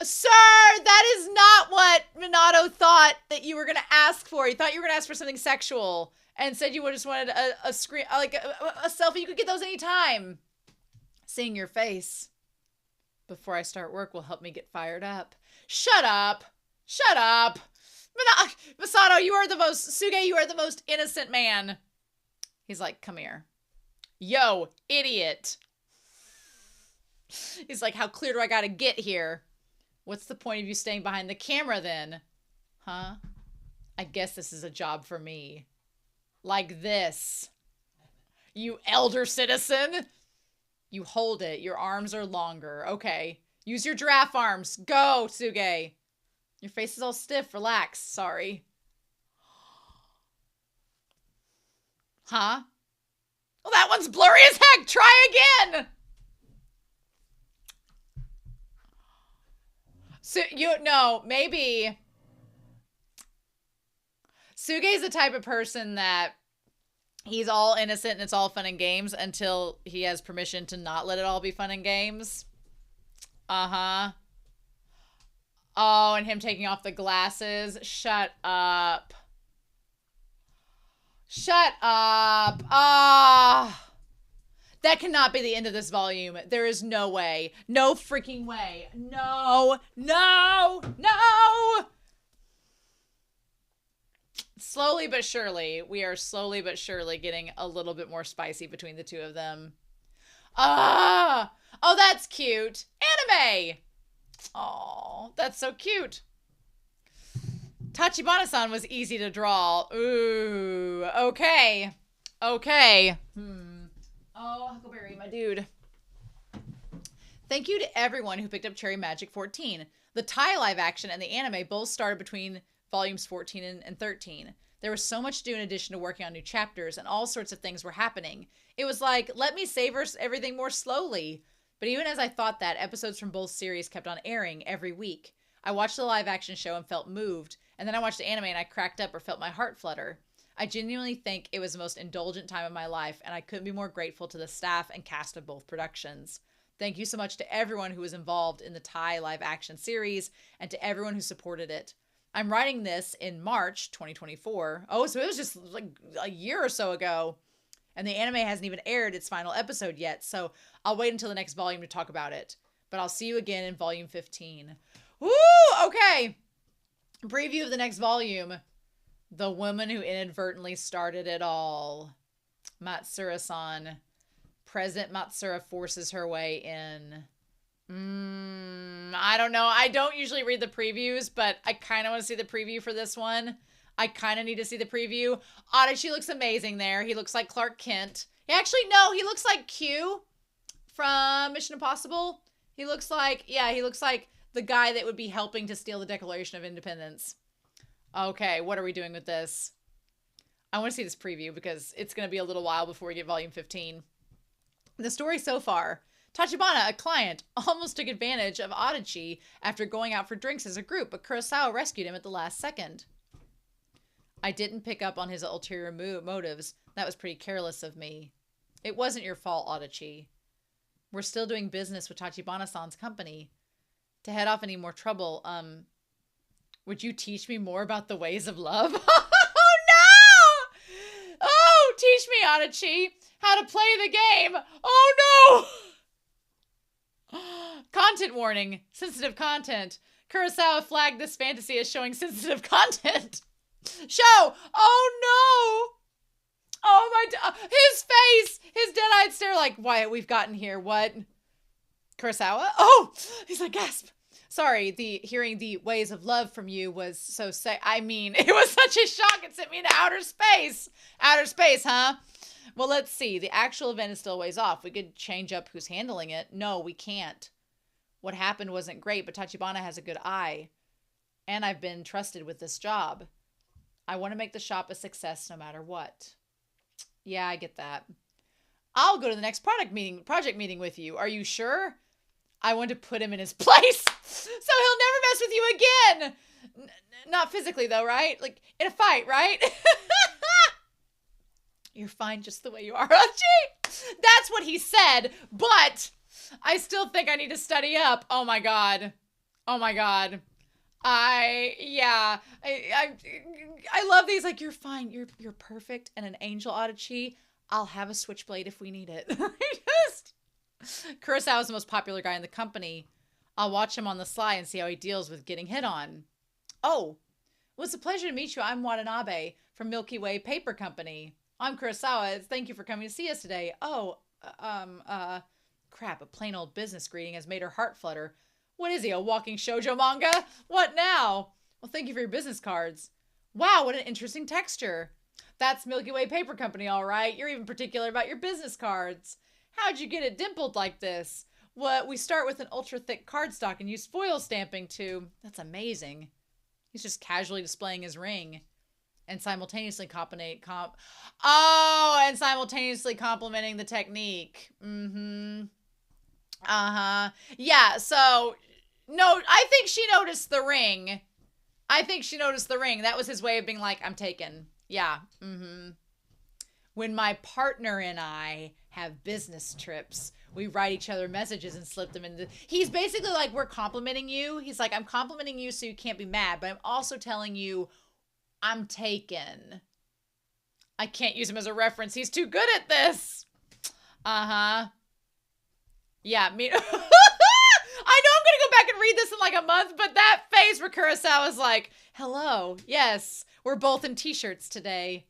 Sir, that is not what Minato thought that you were going to ask for. He thought you were going to ask for something sexual and said you just wanted a screen, like a selfie. You could get those anytime. Seeing your face before I start work will help me get fired up. Shut up. Shut up. Masato, you are the most, Suge, you are the most innocent man. He's like, come here. Yo, idiot. He's like, how clear do I gotta get here? What's the point of you staying behind the camera then? Huh? I guess this is a job for me. Like this. You elder citizen. You hold it. Your arms are longer. Okay. Use your giraffe arms. Go, Suge. Your face is all stiff. Relax. Sorry. Huh? Well, that one's blurry as heck. Try again. So, maybe Suge's the type of person that he's all innocent and it's all fun and games until he has permission to not let it all be fun and games. Uh-huh. Oh, and him taking off the glasses. Shut up. Shut up. Ah. That cannot be the end of this volume. There is no way. No freaking way. No. No. No. Slowly but surely, we are slowly but surely getting a little bit more spicy between the two of them. Ah. Oh, that's cute. Anime. Oh, that's so cute. Tachibana-san was easy to draw. Ooh. Okay. Okay. Oh, Huckleberry, my dude. Thank you to everyone who picked up Cherry Magic 14. The Thai live action and the anime both started between volumes 14 and 13. There was so much to do in addition to working on new chapters, and all sorts of things were happening. It was like, let me savor everything more slowly. But even as I thought that, episodes from both series kept on airing every week. I watched the live action show and felt moved, and then I watched the anime and I cracked up or felt my heart flutter. I genuinely think it was the most indulgent time of my life, and I couldn't be more grateful to the staff and cast of both productions. Thank you so much to everyone who was involved in the Thai live action series and to everyone who supported it. I'm writing this in March 2024. Oh, so it was just like a year or so ago. And the anime hasn't even aired its final episode yet, so I'll wait until the next volume to talk about it. But I'll see you again in volume 15. Woo! Okay. Preview of the next volume. The woman who inadvertently started it all. Matsura-san. President Matsura forces her way in. I don't know. I don't usually read the previews, but I kind of want to see the preview for this one. I kind of need to see the preview. Adachi looks amazing there. He looks like Clark Kent. Actually, no, he looks like Q from Mission Impossible. He looks like, yeah, he looks like the guy that would be helping to steal the Declaration of Independence. Okay, what are we doing with this? I want to see this preview because it's going to be a little while before we get volume 15. The story so far. Tachibana, a client, almost took advantage of Adachi after going out for drinks as a group, but Kurosawa rescued him at the last second. I didn't pick up on his ulterior motives. That was pretty careless of me. It wasn't your fault, Adachi. We're still doing business with Tachibana-san's company. To head off any more trouble, would you teach me more about the ways of love? Oh, no! Oh, teach me, Adachi, how to play the game. Oh, no! Content warning. Sensitive content. Kurosawa flagged this fantasy as showing sensitive content. Show! Oh, no! Oh, my... his face! His dead-eyed stare like, why we've gotten here. What? Kurosawa? Oh! He's like, gasp. Sorry, hearing the ways of love from you was so I mean, it was such a shock. It sent me into outer space. Outer space, huh? Well, let's see. The actual event is still ways off. We could change up who's handling it. No, we can't. What happened wasn't great, but Tachibana has a good eye. And I've been trusted with this job. I want to make the shop a success no matter what. Yeah, I get that. I'll go to the next project meeting with you. Are you sure? I want to put him in his place so he'll never mess with you again. Not physically though, right? Like in a fight, right? You're fine just the way you are, Adachi. That's what he said, but I still think I need to study up. Oh my god. Oh my god. I love these. Like, you're fine. You're perfect and an angel, Adachi. I'll have a switchblade if we need it. Kurosawa is the most popular guy in the company. I'll watch him on the sly and see how he deals with getting hit on. Oh, well, it's a pleasure to meet you. I'm Watanabe from Milky Way Paper Company. I'm Kurosawa. Thank you for coming to see us today. Oh, crap. A plain old business greeting has made her heart flutter. What is he, a walking shoujo manga? What now? Well, thank you for your business cards. Wow, what an interesting texture. That's Milky Way Paper Company, all right. You're even particular about your business cards. How'd you get it dimpled like this? Well, we start with an ultra-thick cardstock and use foil stamping to... That's amazing. He's just casually displaying his ring. And simultaneously simultaneously complimenting the technique. Yeah, so... No, I think she noticed the ring. That was his way of being like, I'm taken. Yeah. When my partner and I have business trips, we write each other messages and slip them into... He's basically like, we're complimenting you. He's like, I'm complimenting you so you can't be mad, but I'm also telling you I'm taken. I can't use him as a reference. He's too good at this. Yeah, me... I know I'm going to go back and read this in like a month, but that face where Kurosawa's like, hello, yes, we're both in t-shirts today.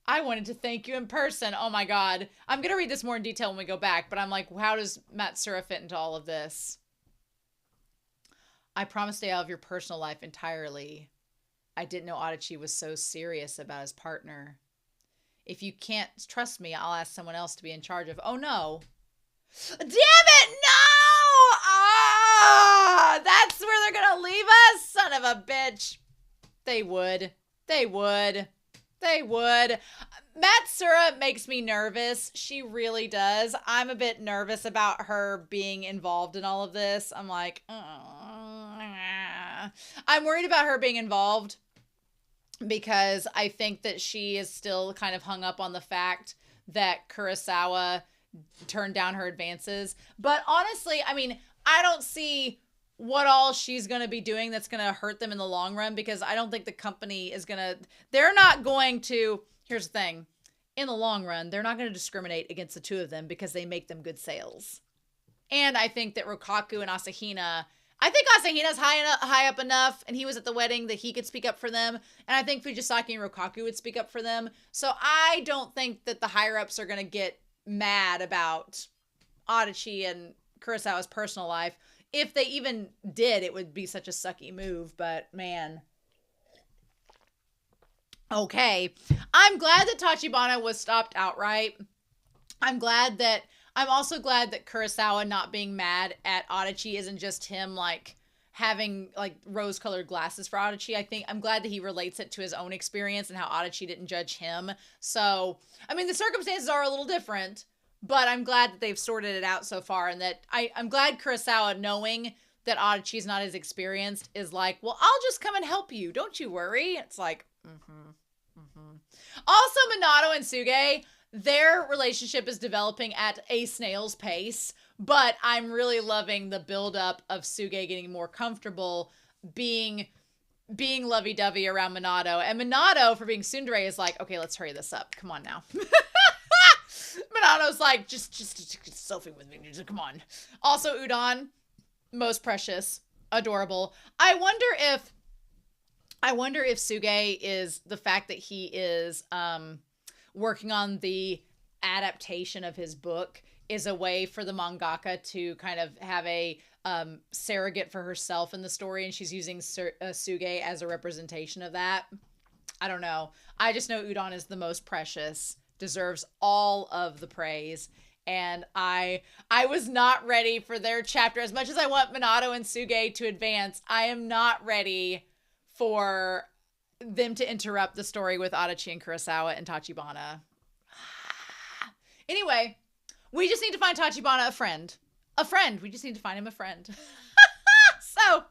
I wanted to thank you in person. Oh my god. I'm going to read this more in detail when we go back, but I'm like, how does Matsura fit into all of this? I promise to stay out of your personal life entirely. I didn't know Adachi was so serious about his partner. If you can't trust me, I'll ask someone else to be in charge of... Oh no. Damn it, no! Ah, that's where they're gonna leave us? Son of a bitch. They would. Matsura makes me nervous. She really does. I'm a bit nervous about her being involved in all of this. I'm like, I'm worried about her being involved because I think that she is still kind of hung up on the fact that Kurosawa turned down her advances. But honestly, I mean, I don't see what all she's going to be doing that's going to hurt them in the long run, because I don't think the company is going to... They're not going to... Here's the thing. In the long run, they're not going to discriminate against the two of them because they make them good sales. And I think that Rokaku and Asahina... I think Asahina's high up enough, and he was at the wedding, that he could speak up for them. And I think Fujisaki and Rokaku would speak up for them. So I don't think that the higher-ups are going to get mad about Adachi and Kurosawa's personal life. If they even did, it would be such a sucky move, but man. Okay. I'm glad that Tachibana was stopped outright. I'm also glad that Kurosawa not being mad at Adachi isn't just him like having like rose-colored glasses for Adachi. I'm glad that he relates it to his own experience and how Adachi didn't judge him. So, I mean, the circumstances are a little different, but I'm glad that they've sorted it out so far, and that I'm glad Kurosawa, knowing that Adachi's not as experienced, is like, well, I'll just come and help you. Don't you worry. It's like, Also, Minato and Suge, their relationship is developing at a snail's pace, but I'm really loving the buildup of Suge getting more comfortable being lovey-dovey around Minato. And Minato, for being tsundere, is like, okay, let's hurry this up. Come on now. Minato's like, just selfie with me. Just, come on. Also, Udon, most precious, adorable. I wonder if Suge is the fact that he is working on the adaptation of his book is a way for the mangaka to kind of have a surrogate for herself in the story, and she's using Suge as a representation of that. I don't know. I just know Udon is the most precious, deserves all of the praise. And I was not ready for their chapter. As much as I want Minato and Suge to advance, I am not ready for them to interrupt the story with Adachi and Kurosawa and Tachibana. Anyway, we just need to find Tachibana a friend. A friend. We just need to find him a friend. So,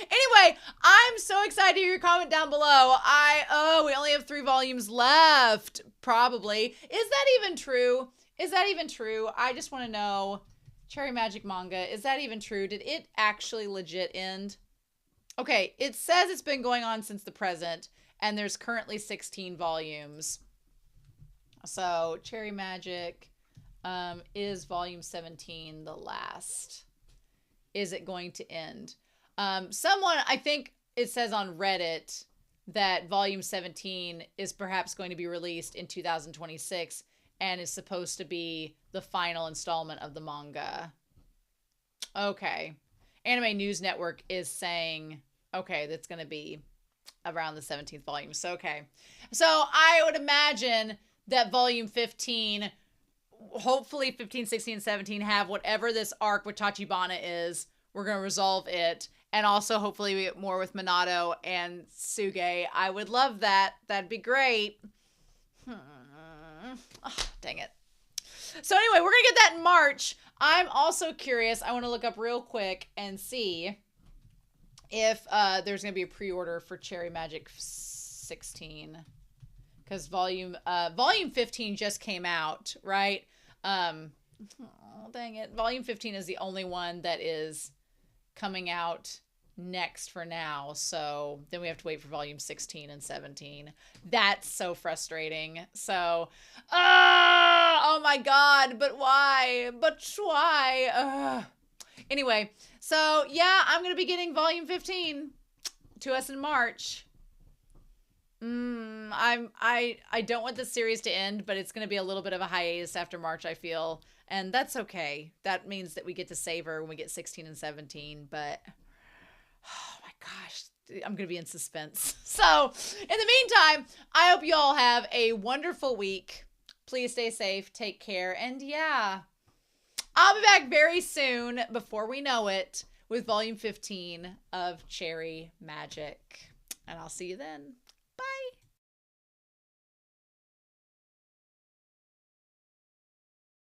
anyway, I'm so excited to hear your comment down below. We only have 3 volumes left, probably. Is that even true? Is that even true? I just want to know. Cherry Magic manga, is that even true? Did it actually legit end? Okay, it says it's been going on since the present, and there's currently 16 volumes. So, Cherry Magic, is volume 17 the last? Is it going to end? Someone, I think it says on Reddit that volume 17 is perhaps going to be released in 2026 and is supposed to be the final installment of the manga. Okay. Anime News Network is saying, okay, that's going to be around the 17th volume. So, okay. So, I would imagine that volume 15, hopefully 15, 16, and 17 have whatever this arc with Tachibana is. We're going to resolve it. And also, hopefully, we get more with Minato and Suge. I would love that. That'd be great. Oh, dang it. So anyway, we're going to get that in March. I'm also curious. I want to look up real quick and see if there's going to be a pre-order for Cherry Magic 16. Because volume 15 just came out, right? Oh, dang it. Volume 15 is the only one that is coming out next for now. So then we have to wait for volume 16 and 17. That's so frustrating. So, oh my God, but why? But why? Anyway, so yeah, I'm going to be getting volume 15 to us in March. I don't want the series to end, but it's going to be a little bit of a hiatus after March, I feel. And that's okay. That means that we get to savor when we get 16 and 17, but oh my gosh, I'm going to be in suspense. So, in the meantime, I hope you all have a wonderful week. Please stay safe, take care, and yeah, I'll be back very soon, before we know it, with volume 15 of Cherry Magic. And I'll see you then.